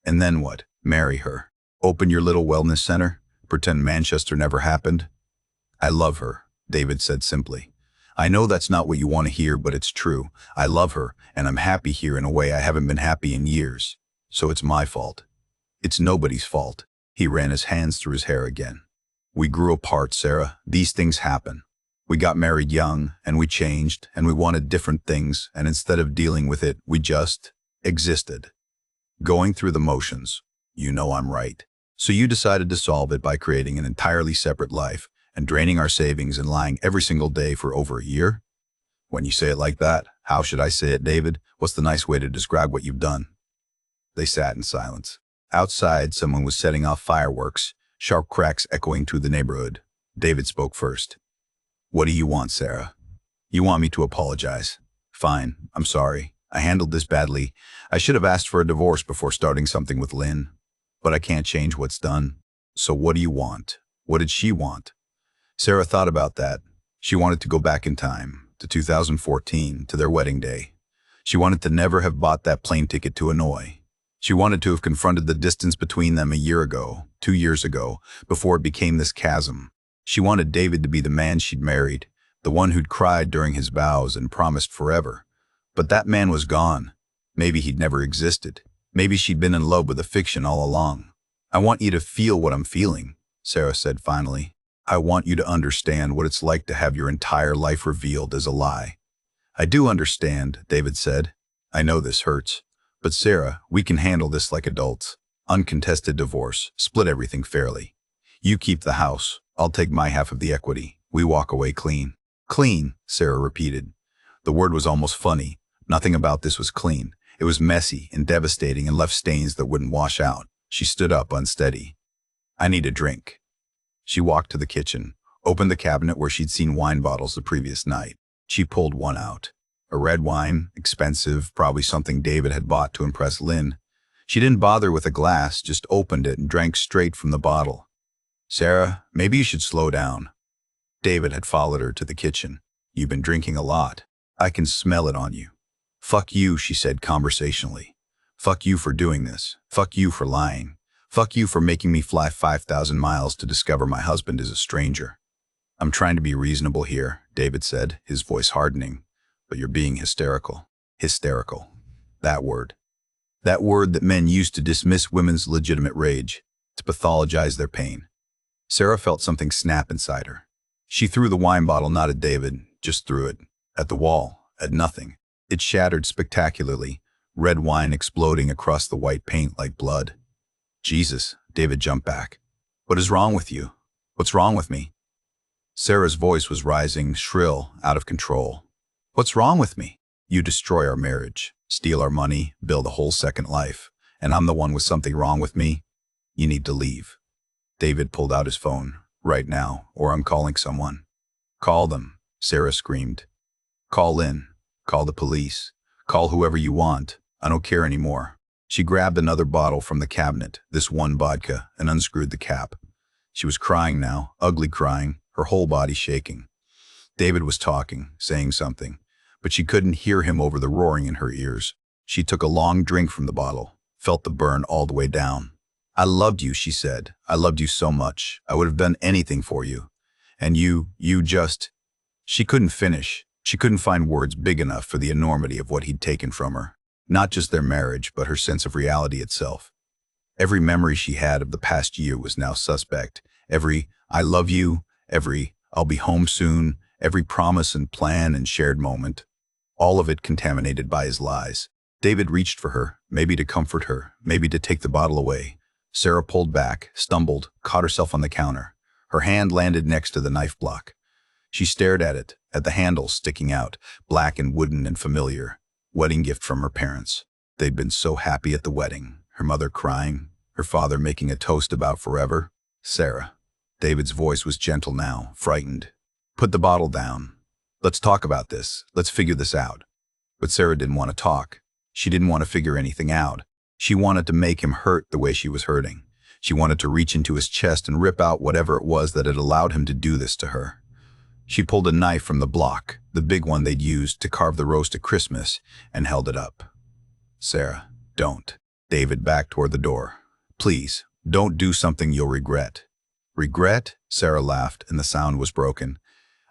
And then what? Marry her? Open your little wellness center? Pretend Manchester never happened? "I love her," David said simply. "I know that's not what you want to hear, but it's true. I love her, and I'm happy here in a way I haven't been happy in years. So it's my fault." "It's nobody's fault." He ran his hands through his hair again. "We grew apart, Sarah. These things happen. We got married young, and we changed, and we wanted different things, and instead of dealing with it, we just existed. Going through the motions. You know I'm right. So you decided to solve it by creating an entirely separate life and draining our savings and lying every single day for over a year? When you say it like that, how should I say it, David? What's the nice way to describe what you've done?" They sat in silence. Outside, someone was setting off fireworks, sharp cracks echoing through the neighborhood. David spoke first. "What do you want, Sarah?" "You want me to apologize." "Fine, I'm sorry. I handled this badly. I should have asked for a divorce before starting something with Lynn. But I can't change what's done." "So what do you want?" What did she want? Sarah thought about that. She wanted to go back in time, to 2014, to their wedding day. She wanted to never have bought that plane ticket to Hanoi. She wanted to have confronted the distance between them a year ago, 2 years ago, before it became this chasm. She wanted David to be the man she'd married, the one who'd cried during his vows and promised forever. But that man was gone. Maybe he'd never existed. Maybe she'd been in love with a fiction all along. "I want you to feel what I'm feeling," Sarah said finally. "I want you to understand what it's like to have your entire life revealed as a lie." "I do understand," David said. "I know this hurts. But Sarah, we can handle this like adults. Uncontested divorce, split everything fairly. You keep the house, I'll take my half of the equity. We walk away clean." "Clean," Sarah repeated. The word was almost funny. Nothing about this was clean. It was messy and devastating and left stains that wouldn't wash out. She stood up, unsteady. "I need a drink." She walked to the kitchen, opened the cabinet where she'd seen wine bottles the previous night. She pulled one out. A red wine, expensive, probably something David had bought to impress Lynn. She didn't bother with a glass, just opened it and drank straight from the bottle. "Sarah, maybe you should slow down." David had followed her to the kitchen. "You've been drinking a lot. I can smell it on you." "Fuck you," she said conversationally. "Fuck you for doing this. Fuck you for lying. Fuck you for making me fly 5,000 miles to discover my husband is a stranger." "I'm trying to be reasonable here," David said, his voice hardening. "But you're being hysterical." Hysterical. That word. That word that men use to dismiss women's legitimate rage, to pathologize their pain. Sarah felt something snap inside her. She threw the wine bottle not at David, just threw it. At the wall, at nothing. It shattered spectacularly, red wine exploding across the white paint like blood. "Jesus," David jumped back. "What is wrong with you? What's wrong with me?" Sarah's voice was rising, shrill, out of control. "What's wrong with me? You destroy our marriage, steal our money, build a whole second life, and I'm the one with something wrong with me? You need to leave." David pulled out his phone. "Right now, or I'm calling someone." "Call them," Sarah screamed. "Call Lynn. Call the police. Call whoever you want. I don't care anymore." She grabbed another bottle from the cabinet, this one vodka, and unscrewed the cap. She was crying now, ugly crying, her whole body shaking. David was talking, saying something, but she couldn't hear him over the roaring in her ears. She took a long drink from the bottle, felt the burn all the way down. "I loved you," she said. "I loved you so much. I would have done anything for you. And you just..." She couldn't finish. She couldn't find words big enough for the enormity of what he'd taken from her. Not just their marriage, but her sense of reality itself. Every memory she had of the past year was now suspect. Every "I love you," every "I'll be home soon," every promise and plan and shared moment. All of it contaminated by his lies. David reached for her, maybe to comfort her, maybe to take the bottle away. Sarah pulled back, stumbled, caught herself on the counter. Her hand landed next to the knife block. She stared at it, at the handle sticking out, black and wooden and familiar. Wedding gift from her parents. They'd been so happy at the wedding, her mother crying, her father making a toast about forever. "Sarah." David's voice was gentle now, frightened. "Put the bottle down. Let's talk about this. Let's figure this out." But Sarah didn't want to talk. She didn't want to figure anything out. She wanted to make him hurt the way she was hurting. She wanted to reach into his chest and rip out whatever it was that had allowed him to do this to her. She pulled a knife from the block, the big one they'd used to carve the roast at Christmas, and held it up. "Sarah, don't." David backed toward the door. "Please, don't do something you'll regret." "Regret?" Sarah laughed, and the sound was broken.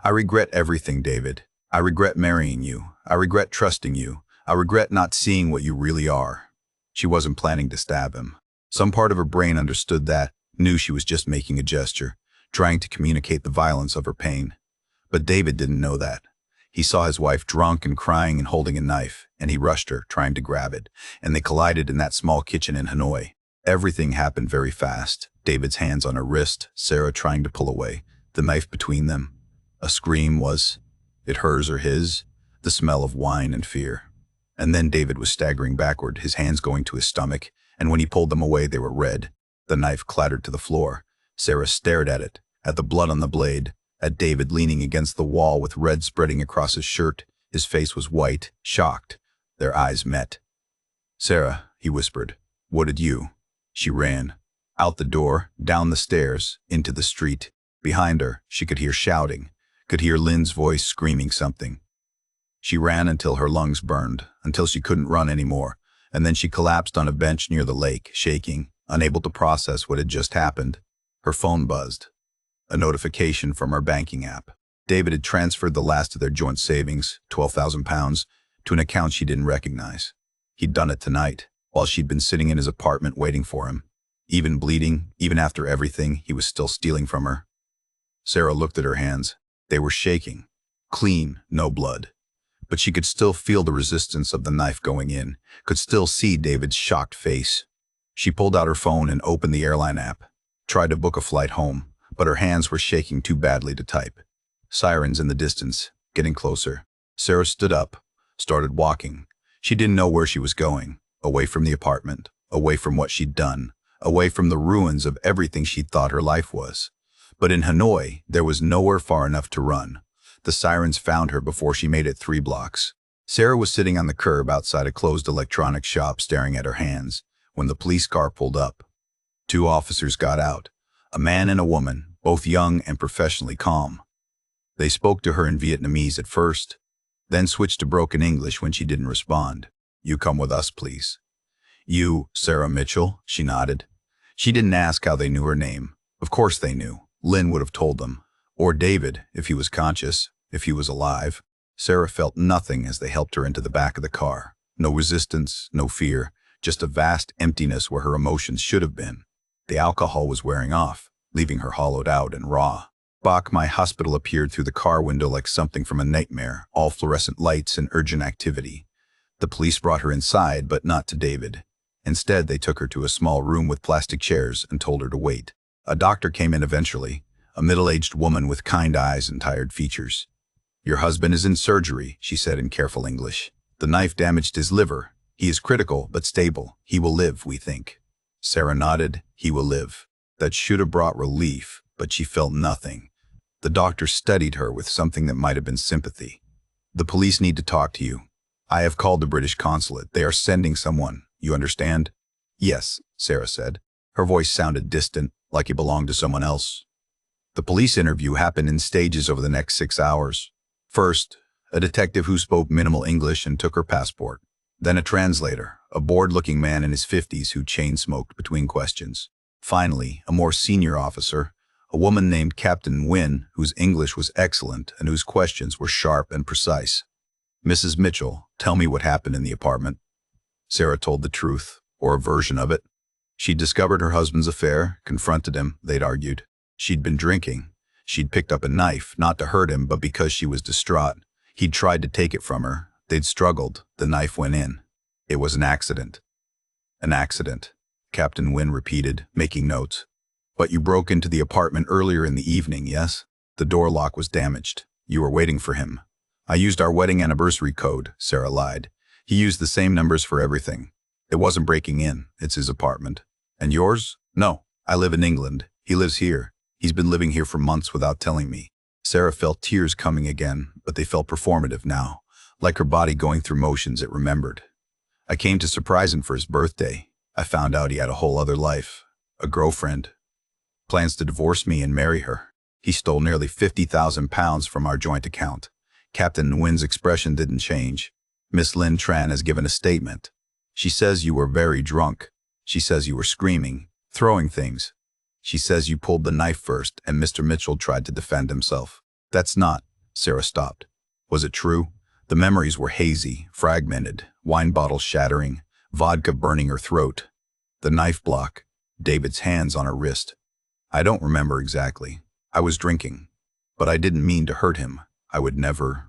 "I regret everything, David. I regret marrying you. I regret trusting you. I regret not seeing what you really are." She wasn't planning to stab him. Some part of her brain understood that, knew she was just making a gesture, trying to communicate the violence of her pain. But David didn't know that. He saw his wife drunk and crying and holding a knife, and he rushed her, trying to grab it, and they collided in that small kitchen in Hanoi. Everything happened very fast. David's hands on her wrist, Sarah trying to pull away, the knife between them. A scream. Was it hers or his? The smell of wine and fear. And then David was staggering backward, his hands going to his stomach, and when he pulled them away, they were red. The knife clattered to the floor. Sarah stared at it, at the blood on the blade, at David leaning against the wall with red spreading across his shirt. His face was white, shocked. Their eyes met. "Sarah," he whispered, "what did you?" She ran. Out the door, down the stairs, into the street. Behind her, she could hear shouting, could hear Lynn's voice screaming something. She ran until her lungs burned, until she couldn't run anymore, and then she collapsed on a bench near the lake, shaking, unable to process what had just happened. Her phone buzzed. A notification from her banking app. David had transferred the last of their joint savings, £12,000, to an account she didn't recognize. He'd done it tonight, while she'd been sitting in his apartment waiting for him. Even bleeding, even after everything, he was still stealing from her. Sarah looked at her hands. They were shaking. Clean, no blood. But she could still feel the resistance of the knife going in, could still see David's shocked face. She pulled out her phone and opened the airline app, tried to book a flight home, but her hands were shaking too badly to type. Sirens in the distance, getting closer. Sarah stood up, started walking. She didn't know where she was going, away from the apartment, away from what she'd done, away from the ruins of everything she'd thought her life was. But in Hanoi, there was nowhere far enough to run. The sirens found her before she made it 3 blocks. Sarah was sitting on the curb outside a closed electronics shop staring at her hands when the police car pulled up. 2 officers got out, a man and a woman, both young and professionally calm. They spoke to her in Vietnamese at first, then switched to broken English when she didn't respond. "You come with us, please." "You, Sarah Mitchell?" She nodded. She didn't ask how they knew her name. Of course they knew. Lynn would have told them. Or David, if he was conscious, if he was alive. Sarah felt nothing as they helped her into the back of the car. No resistance, no fear, just a vast emptiness where her emotions should have been. The alcohol was wearing off, leaving her hollowed out and raw. Bach, my hospital, appeared through the car window like something from a nightmare, all fluorescent lights and urgent activity. The police brought her inside, but not to David. Instead, they took her to a small room with plastic chairs and told her to wait. A doctor came in eventually, a middle-aged woman with kind eyes and tired features. "Your husband is in surgery," she said in careful English. "The knife damaged his liver. He is critical but stable. He will live, we think." Sarah nodded. "He will live." That should have brought relief, but she felt nothing. The doctor studied her with something that might have been sympathy. "The police need to talk to you. I have called the British consulate. They are sending someone. You understand?" "Yes," Sarah said. Her voice sounded distant, like it belonged to someone else. The police interview happened in stages over the next 6 hours. First, a detective who spoke minimal English and took her passport. Then a translator, a bored-looking man in his 50s who chain-smoked between questions. Finally, a more senior officer, a woman named Captain Nguyen, whose English was excellent and whose questions were sharp and precise. "Mrs. Mitchell, tell me what happened in the apartment." Sarah told the truth, or a version of it. She'd discovered her husband's affair, confronted him, they'd argued. She'd been drinking. She'd picked up a knife, not to hurt him, but because she was distraught. He'd tried to take it from her. They'd struggled. The knife went in. It was an accident. "An accident," Captain Nguyen repeated, making notes. "But you broke into the apartment earlier in the evening, yes? The door lock was damaged. You were waiting for him." "I used our wedding anniversary code," Sarah lied. "He used the same numbers for everything. It wasn't breaking in. It's his apartment." "And yours?" "No, I live in England. He lives here. He's been living here for months without telling me." Sarah felt tears coming again, but they felt performative now, like her body going through motions it remembered. "I came to surprise him for his birthday. I found out he had a whole other life. A girlfriend. Plans to divorce me and marry her. He stole nearly £50,000 from our joint account." Captain Nguyen's expression didn't change. "Miss Lynn Tran has given a statement. She says you were very drunk. She says you were screaming, throwing things. She says you pulled the knife first and Mr. Mitchell tried to defend himself." "That's not—" Sarah stopped. Was it true? The memories were hazy, fragmented, wine bottles shattering, vodka burning her throat. The knife block, David's hands on her wrist. "I don't remember exactly. I was drinking. But I didn't mean to hurt him. I would never.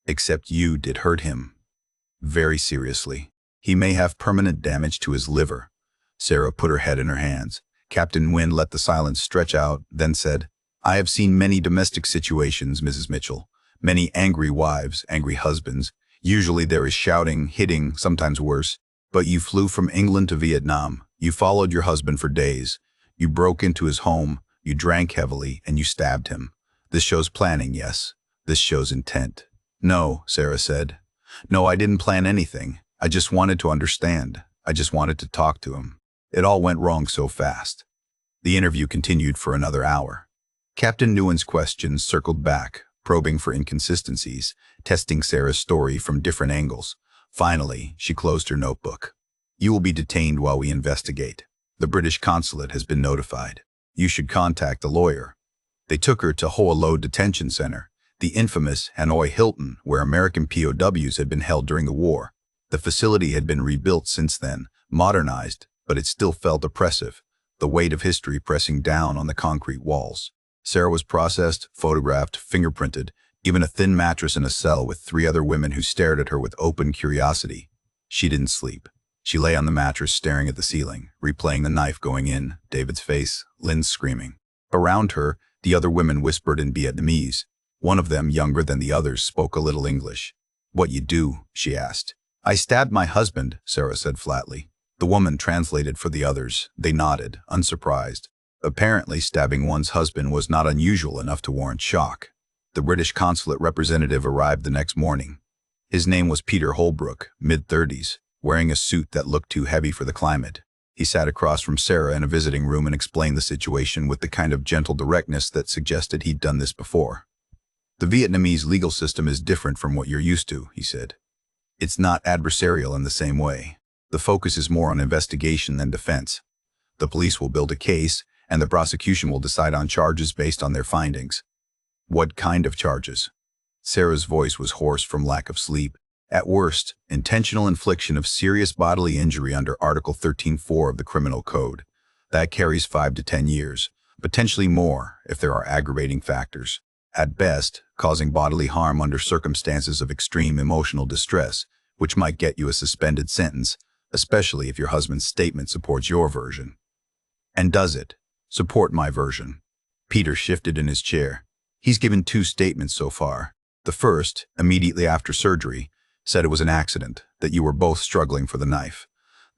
Except you did hurt him. Very seriously. He may have permanent damage to his liver." Sarah put her head in her hands. Captain Nguyen let the silence stretch out, then said, "I have seen many domestic situations, Mrs. Mitchell. Many angry wives, angry husbands. Usually there is shouting, hitting, sometimes worse. But you flew from England to Vietnam. You followed your husband for days. You broke into his home, you drank heavily, and you stabbed him. This shows planning, yes. This shows intent. No, Sarah said. No, I didn't plan anything. I just wanted to understand. I just wanted to talk to him. It all went wrong so fast. The interview continued for another hour. Captain Nguyen's questions circled back, probing for inconsistencies, testing Sarah's story from different angles. Finally, she closed her notebook. You will be detained while we investigate. The British consulate has been notified. You should contact a lawyer. They took her to Hoa Lo Detention Center, the infamous Hanoi Hilton, where American POWs had been held during the war. The facility had been rebuilt since then, modernized, but it still felt oppressive, the weight of history pressing down on the concrete walls. Sarah was processed, photographed, fingerprinted, given a thin mattress in a cell with 3 other women who stared at her with open curiosity. She didn't sleep. She lay on the mattress staring at the ceiling, replaying the knife going in, David's face, Lynn's screaming. Around her, the other women whispered in Vietnamese. One of them, younger than the others, spoke a little English. What you do? She asked. I stabbed my husband, Sarah said flatly. The woman translated for the others. They nodded, unsurprised. Apparently, stabbing one's husband was not unusual enough to warrant shock. The British consulate representative arrived the next morning. His name was Peter Holbrook, mid-30s, wearing a suit that looked too heavy for the climate. He sat across from Sarah in a visiting room and explained the situation with the kind of gentle directness that suggested he'd done this before. The Vietnamese legal system is different from what you're used to, he said. It's not adversarial in the same way. The focus is more on investigation than defense. The police will build a case, and the prosecution will decide on charges based on their findings. What kind of charges? Sarah's voice was hoarse from lack of sleep. At worst, intentional infliction of serious bodily injury under Article 13(4) of the Criminal Code. That carries 5 to 10 years, potentially more if there are aggravating factors. At best, causing bodily harm under circumstances of extreme emotional distress, which might get you a suspended sentence, especially if your husband's statement supports your version. And does it support my version? Peter shifted in his chair. He's given 2 statements so far. The first, immediately after surgery, said it was an accident, that you were both struggling for the knife.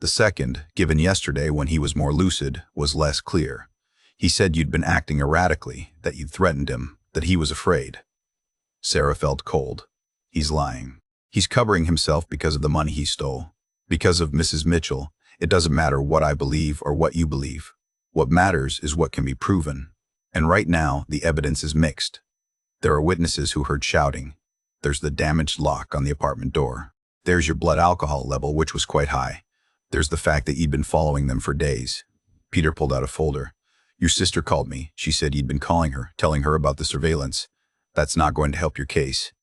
The second, given yesterday when he was more lucid, was less clear. He said you'd been acting erratically, that you'd threatened him, that he was afraid. Sarah felt cold. He's lying. He's covering himself because of the money he stole. Because of Mrs. Mitchell, it doesn't matter what I believe or what you believe. What matters is what can be proven. And right now, the evidence is mixed. There are witnesses who heard shouting. There's the damaged lock on the apartment door. There's your blood alcohol level, which was quite high. There's the fact that you'd been following them for days. Peter pulled out a folder. Your sister called me. She said you'd been calling her, telling her about the surveillance. That's not going to help your case.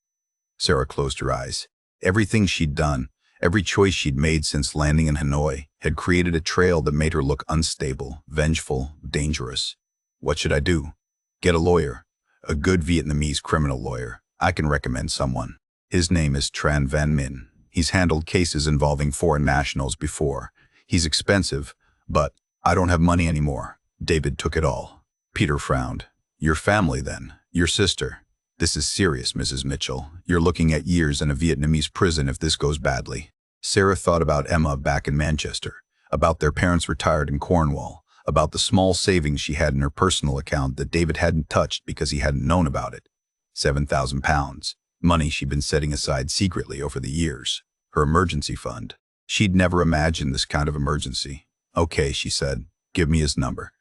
Sarah closed her eyes. Everything she'd done, every choice she'd made since landing in Hanoi, had created a trail that made her look unstable, vengeful, dangerous. What should I do? Get a lawyer. A good Vietnamese criminal lawyer. I can recommend someone. His name is Tran Van Min. He's handled cases involving foreign nationals before. He's expensive, but I don't have money anymore. David took it all. Peter frowned. Your family, then. Your sister. This is serious, Mrs. Mitchell. You're looking at years in a Vietnamese prison if this goes badly. Sarah thought about Emma back in Manchester, about their parents retired in Cornwall, about the small savings she had in her personal account that David hadn't touched because he hadn't known about it. £7,000. Money she'd been setting aside secretly over the years. Her emergency fund. She'd never imagined this kind of emergency. Okay, she said. Give me his number.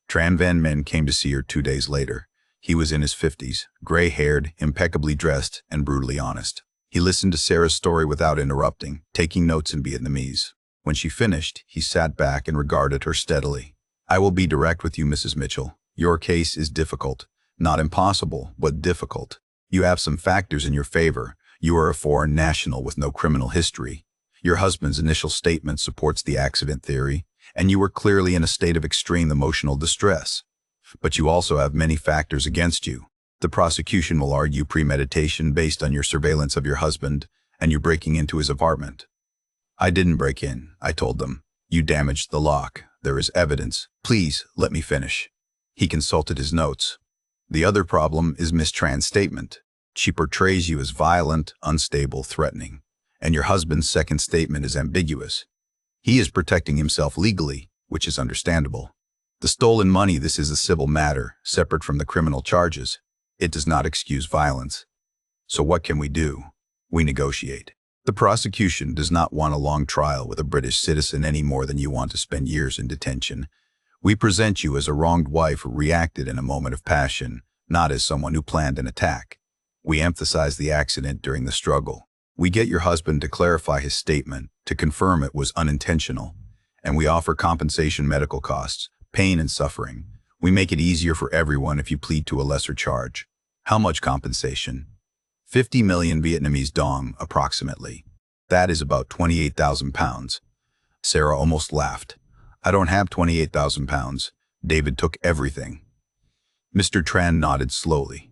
Tran Van Min came to see her 2 days later. He was in his 50s, gray-haired, impeccably dressed, and brutally honest. He listened to Sarah's story without interrupting, taking notes in Vietnamese. When she finished, he sat back and regarded her steadily. I will be direct with you, Mrs. Mitchell. Your case is difficult. Not impossible, but difficult. You have some factors in your favor. You are a foreign national with no criminal history. Your husband's initial statement supports the accident theory, and you were clearly in a state of extreme emotional distress. But you also have many factors against you. The prosecution will argue premeditation based on your surveillance of your husband and you breaking into his apartment. I didn't break in, I told them. You damaged the lock. There is evidence. Please, let me finish. He consulted his notes. The other problem is Miss Tran's statement. She portrays you as violent, unstable, threatening. And your husband's second statement is ambiguous. He is protecting himself legally, which is understandable. The stolen money, this is a civil matter, separate from the criminal charges. It does not excuse violence. So what can we do? We negotiate. The prosecution does not want a long trial with a British citizen any more than you want to spend years in detention. We present you as a wronged wife who reacted in a moment of passion, not as someone who planned an attack. We emphasize the accident during the struggle. We get your husband to clarify his statement, to confirm it was unintentional. And we offer compensation medical costs, pain and suffering. We make it easier for everyone if you plead to a lesser charge. How much compensation? 50 million Vietnamese dong, approximately. That is about 28,000 pounds. Sarah almost laughed. I don't have 28,000 pounds. David took everything. Mr. Tran nodded slowly.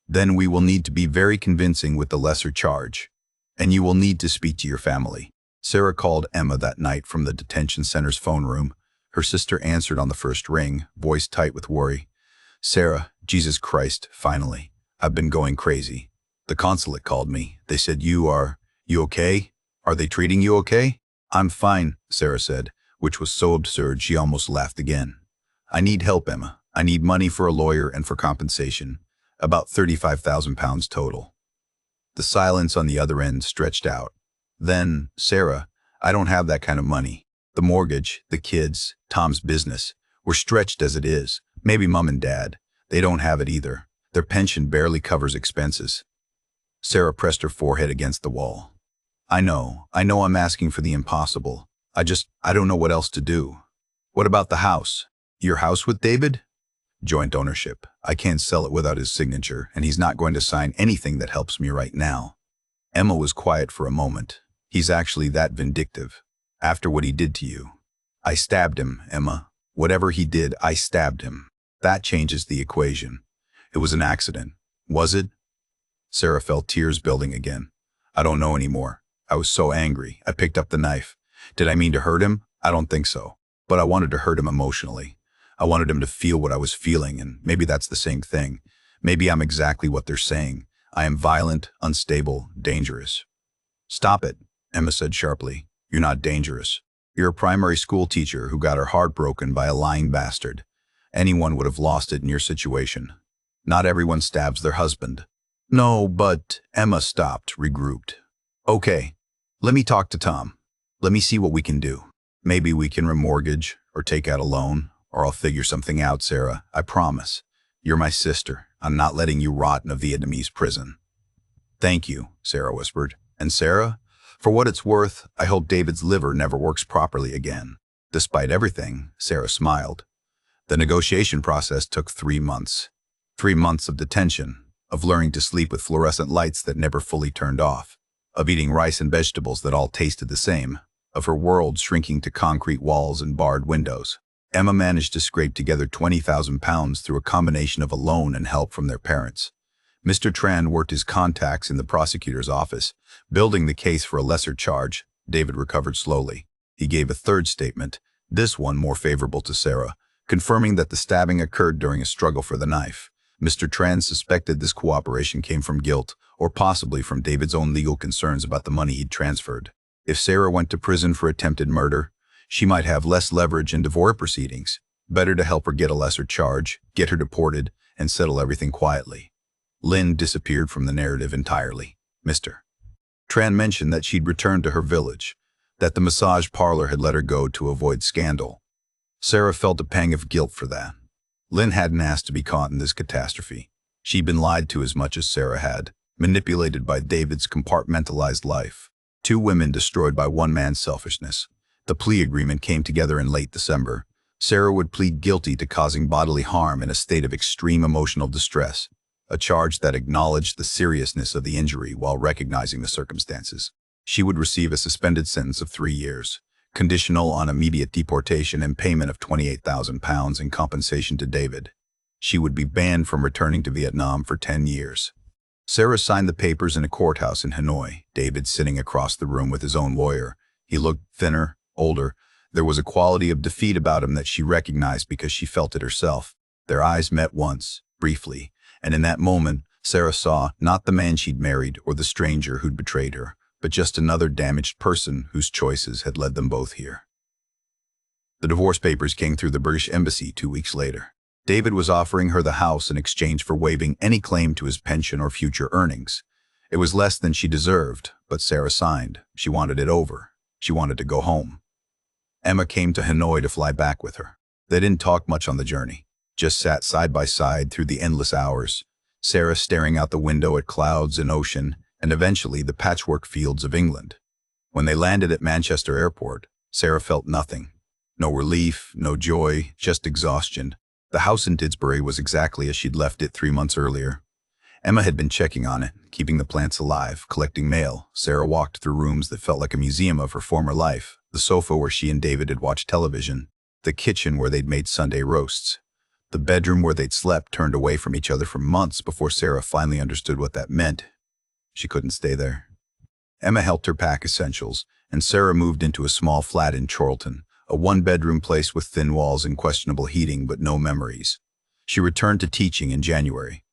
Then we will need to be very convincing with the lesser charge. And you will need to speak to your family. Sarah called Emma that night from the detention center's phone room. Her sister answered on the first ring, voice tight with worry. Sarah, Jesus Christ, finally. I've been going crazy. The consulate called me. They said you okay? Are they treating you okay? I'm fine, Sarah said, which was so absurd she almost laughed again. I need help, Emma. I need money for a lawyer and for compensation. About 35,000 pounds total. The silence on the other end stretched out. Then, Sarah, I don't have that kind of money. The mortgage, the kids, Tom's business. We're stretched as it is. Maybe Mom and Dad. They don't have it either. Their pension barely covers expenses. Sarah pressed her forehead against the wall. I know I'm asking for the impossible. I don't know what else to do. What about the house? Your house with David? Joint ownership. I can't sell it without his signature, and he's not going to sign anything that helps me right now. Emma was quiet for a moment. He's actually that vindictive. After what he did to you. I stabbed him, Emma. Whatever he did, I stabbed him. That changes the equation. It was an accident. Was it? Sarah felt tears building again. I don't know anymore. I was so angry. I picked up the knife. Did I mean to hurt him? I don't think so. But I wanted to hurt him emotionally. I wanted him to feel what I was feeling, and maybe that's the same thing. Maybe I'm exactly what they're saying. I am violent, unstable, dangerous. Stop it, Emma said sharply. You're not dangerous. You're a primary school teacher who got her heart broken by a lying bastard. Anyone would have lost it in your situation. Not everyone stabs their husband. No, but Emma stopped, regrouped. Okay, let me talk to Tom. Let me see what we can do. Maybe we can remortgage or take out a loan, or I'll figure something out, Sarah. I promise. You're my sister. I'm not letting you rot in a Vietnamese prison. Thank you, Sarah whispered. And Sarah, for what it's worth, I hope David's liver never works properly again. Despite everything, Sarah smiled. The negotiation process took 3 months. 3 months of detention, of learning to sleep with fluorescent lights that never fully turned off, of eating rice and vegetables that all tasted the same, of her world shrinking to concrete walls and barred windows. Emma managed to scrape together 20,000 pounds through a combination of a loan and help from their parents. Mr. Tran worked his contacts in the prosecutor's office, building the case for a lesser charge. David recovered slowly. He gave a third statement, this one more favorable to Sarah, confirming that the stabbing occurred during a struggle for the knife. Mr. Tran suspected this cooperation came from guilt, or possibly from David's own legal concerns about the money he'd transferred. If Sarah went to prison for attempted murder, she might have less leverage in divorce proceedings. Better to help her get a lesser charge, get her deported, and settle everything quietly. Lynn disappeared from the narrative entirely. Mr. Tran mentioned that she'd returned to her village, that the massage parlor had let her go to avoid scandal. Sarah felt a pang of guilt for that. Lynn hadn't asked to be caught in this catastrophe. She'd been lied to as much as Sarah had, manipulated by David's compartmentalized life. 2 women destroyed by one man's selfishness. The plea agreement came together in late December. Sarah would plead guilty to causing bodily harm in a state of extreme emotional distress, a charge that acknowledged the seriousness of the injury while recognizing the circumstances. She would receive a suspended sentence of 3 years, conditional on immediate deportation and payment of 28,000 pounds in compensation to David. She would be banned from returning to Vietnam for 10 years. Sarah signed the papers in a courthouse in Hanoi, David sitting across the room with his own lawyer. He looked thinner, older. There was a quality of defeat about him that she recognized because she felt it herself. Their eyes met once, briefly, and in that moment, Sarah saw not the man she'd married or the stranger who'd betrayed her, but just another damaged person whose choices had led them both here. The divorce papers came through the British Embassy 2 weeks later. David was offering her the house in exchange for waiving any claim to his pension or future earnings. It was less than she deserved, but Sarah signed. She wanted it over. She wanted to go home. Emma came to Hanoi to fly back with her. They didn't talk much on the journey, just sat side by side through the endless hours, Sarah staring out the window at clouds and ocean, and eventually the patchwork fields of England. When they landed at Manchester Airport, Sarah felt nothing. No relief, no joy, just exhaustion. The house in Didsbury was exactly as she'd left it 3 months earlier. Emma had been checking on it, keeping the plants alive, collecting mail. Sarah walked through rooms that felt like a museum of her former life. The sofa where she and David had watched television, the kitchen where they'd made Sunday roasts, the bedroom where they'd slept turned away from each other for months before Sarah finally understood what that meant. She couldn't stay there. Emma helped her pack essentials, and Sarah moved into a small flat in Chorlton, a one-bedroom place with thin walls and questionable heating but no memories. She returned to teaching in January.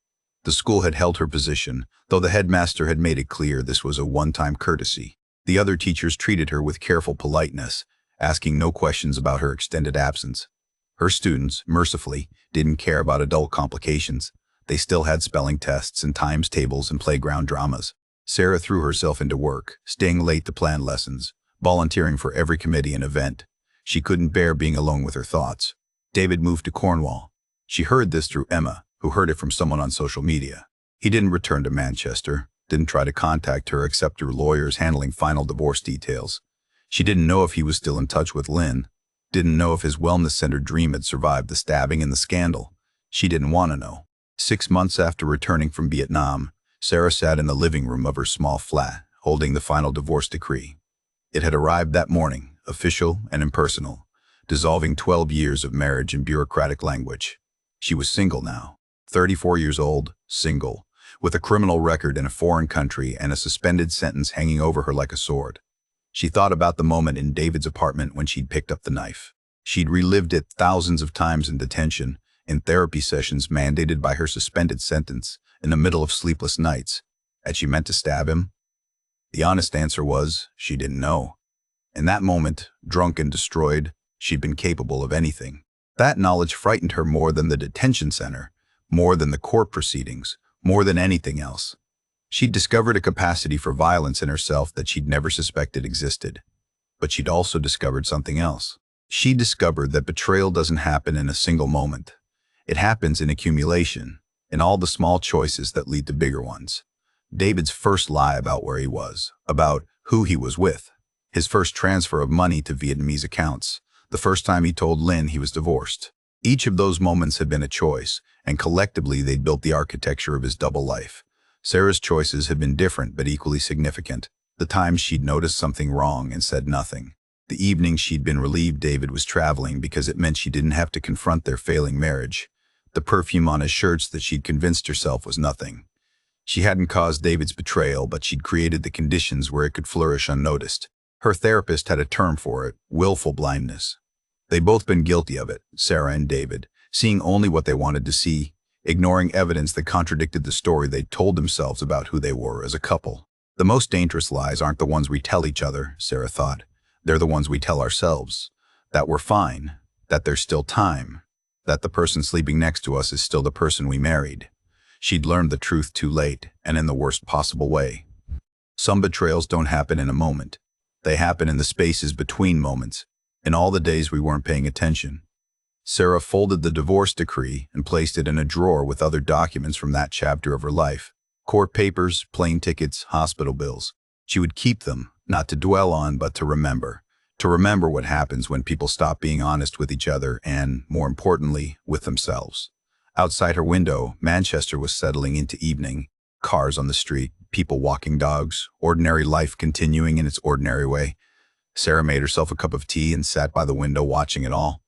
The school had held her position, though the headmaster had made it clear this was a one-time courtesy. The other teachers treated her with careful politeness, asking no questions about her extended absence. Her students, mercifully, didn't care about adult complications. They still had spelling tests and times tables and playground dramas. Sarah threw herself into work, staying late to plan lessons, volunteering for every committee and event. She couldn't bear being alone with her thoughts. David moved to Cornwall. She heard this through Emma, who heard it from someone on social media. He didn't return to Manchester, didn't try to contact her except through lawyers handling final divorce details. She didn't know if he was still in touch with Lynn, didn't know if his wellness-centered dream had survived the stabbing and the scandal. She didn't want to know. 6 months after returning from Vietnam, Sarah sat in the living room of her small flat, holding the final divorce decree. It had arrived that morning, official and impersonal, dissolving 12 years of marriage in bureaucratic language. She was single now, 34 years old, single, with a criminal record in a foreign country and a suspended sentence hanging over her like a sword. She thought about the moment in David's apartment when she'd picked up the knife. She'd relived it thousands of times in detention, in therapy sessions mandated by her suspended sentence, in the middle of sleepless nights. Had she meant to stab him? The honest answer was, she didn't know. In that moment, drunk and destroyed, she'd been capable of anything. That knowledge frightened her more than the detention center, more than the court proceedings, more than anything else. She'd discovered a capacity for violence in herself that she'd never suspected existed. But she'd also discovered something else. She discovered that betrayal doesn't happen in a single moment. It happens in accumulation, in all the small choices that lead to bigger ones. David's first lie about where he was, about who he was with, his first transfer of money to Vietnamese accounts, the first time he told Lynn he was divorced. Each of those moments had been a choice, and collectively they'd built the architecture of his double life. Sarah's choices had been different but equally significant. The times she'd noticed something wrong and said nothing. The evenings she'd been relieved David was traveling because it meant she didn't have to confront their failing marriage. The perfume on his shirts that she'd convinced herself was nothing. She hadn't caused David's betrayal, but she'd created the conditions where it could flourish unnoticed. Her therapist had a term for it, willful blindness. They'd both been guilty of it, Sarah and David, seeing only what they wanted to see, ignoring evidence that contradicted the story they'd told themselves about who they were as a couple. The most dangerous lies aren't the ones we tell each other, Sarah thought. They're the ones we tell ourselves. That we're fine, that there's still time, that the person sleeping next to us is still the person we married. She'd learned the truth too late, and in the worst possible way. Some betrayals don't happen in a moment. They happen in the spaces between moments, in all the days we weren't paying attention. Sarah folded the divorce decree and placed it in a drawer with other documents from that chapter of her life. Court papers, plane tickets, hospital bills. She would keep them, not to dwell on, but to remember. To remember what happens when people stop being honest with each other and, more importantly, with themselves. Outside her window, Manchester was settling into evening. Cars on the street, people walking dogs, ordinary life continuing in its ordinary way. Sarah made herself a cup of tea and sat by the window watching it all.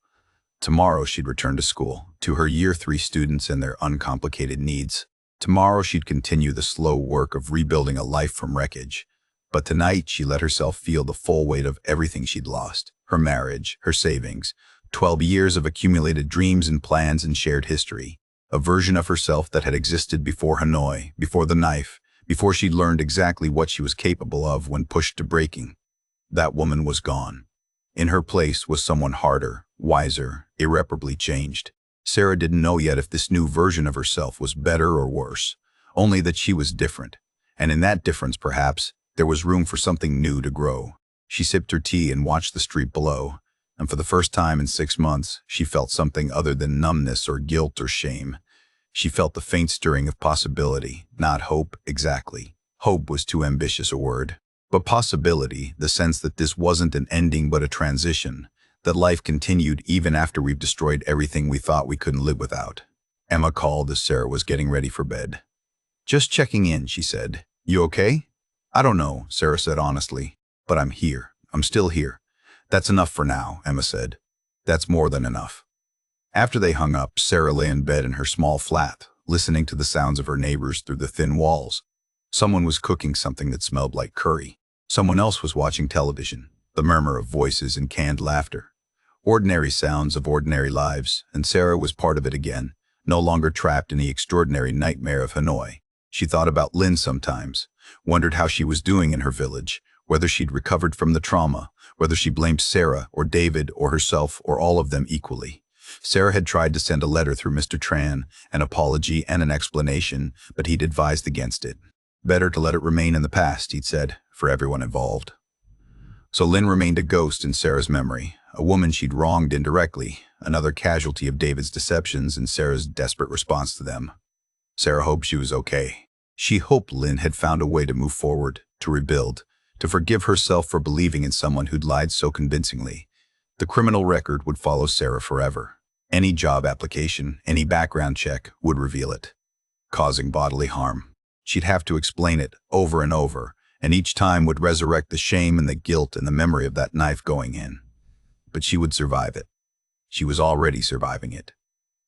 Tomorrow she'd return to school, to her Year 3 students and their uncomplicated needs. Tomorrow she'd continue the slow work of rebuilding a life from wreckage. But tonight she let herself feel the full weight of everything she'd lost. Her marriage, her savings, 12 years of accumulated dreams and plans and shared history. A version of herself that had existed before Hanoi, before the knife, before she'd learned exactly what she was capable of when pushed to breaking. That woman was gone. In her place was someone harder, wiser, irreparably changed. Sarah didn't know yet if this new version of herself was better or worse, only that she was different. And in that difference, perhaps, there was room for something new to grow. She sipped her tea and watched the street below, and for the first time in 6 months, she felt something other than numbness or guilt or shame. She felt the faint stirring of possibility, not hope exactly. Hope was too ambitious a word. But possibility, the sense that this wasn't an ending but a transition, that life continued even after we've destroyed everything we thought we couldn't live without. Emma called as Sarah was getting ready for bed. "Just checking in," she said. "You okay?" "I don't know," Sarah said honestly, "but I'm here. I'm still here." "That's enough for now," Emma said. "That's more than enough." After they hung up, Sarah lay in bed in her small flat, listening to the sounds of her neighbors through the thin walls. Someone was cooking something that smelled like curry. Someone else was watching television, the murmur of voices and canned laughter. Ordinary sounds of ordinary lives, and Sarah was part of it again, no longer trapped in the extraordinary nightmare of Hanoi. She thought about Lynn sometimes, wondered how she was doing in her village, whether she'd recovered from the trauma, whether she blamed Sarah or David or herself or all of them equally. Sarah had tried to send a letter through Mr. Tran, an apology and an explanation, but he'd advised against it. Better to let it remain in the past, he'd said, for everyone involved. So Lynn remained a ghost in Sarah's memory, a woman she'd wronged indirectly, another casualty of David's deceptions and Sarah's desperate response to them. Sarah hoped she was okay. She hoped Lynn had found a way to move forward, to rebuild, to forgive herself for believing in someone who'd lied so convincingly. The criminal record would follow Sarah forever. Any job application, any background check would reveal it, causing bodily harm. She'd have to explain it over and over, and each time would resurrect the shame and the guilt and the memory of that knife going in. But she would survive it. She was already surviving it.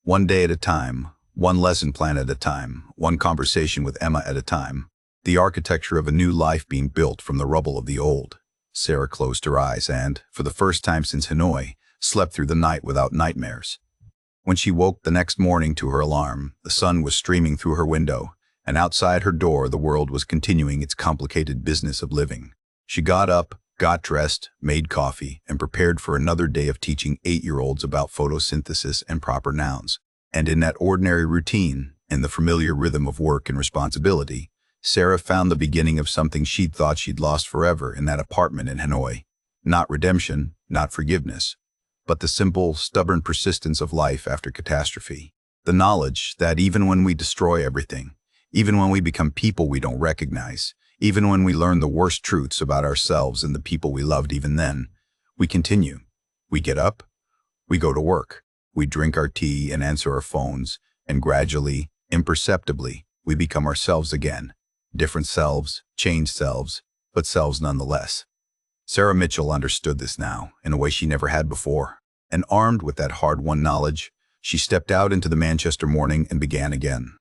One day at a time, one lesson plan at a time, one conversation with Emma at a time, the architecture of a new life being built from the rubble of the old. Sarah closed her eyes and, for the first time since Hanoi, slept through the night without nightmares. When she woke the next morning to her alarm, the sun was streaming through her window, and outside her door the world was continuing its complicated business of living. She got up, got dressed, made coffee, and prepared for another day of teaching 8-year-olds about photosynthesis and proper nouns. And in that ordinary routine, in the familiar rhythm of work and responsibility, Sarah found the beginning of something she'd thought she'd lost forever in that apartment in Hanoi. Not redemption, not forgiveness, but the simple, stubborn persistence of life after catastrophe. The knowledge that even when we destroy everything, even when we become people we don't recognize, even when we learn the worst truths about ourselves and the people we loved even then, we continue. We get up, we go to work, we drink our tea and answer our phones, and gradually, imperceptibly, we become ourselves again. Different selves, changed selves, but selves nonetheless. Sarah Mitchell understood this now, in a way she never had before. And armed with that hard-won knowledge, she stepped out into the Manchester morning and began again.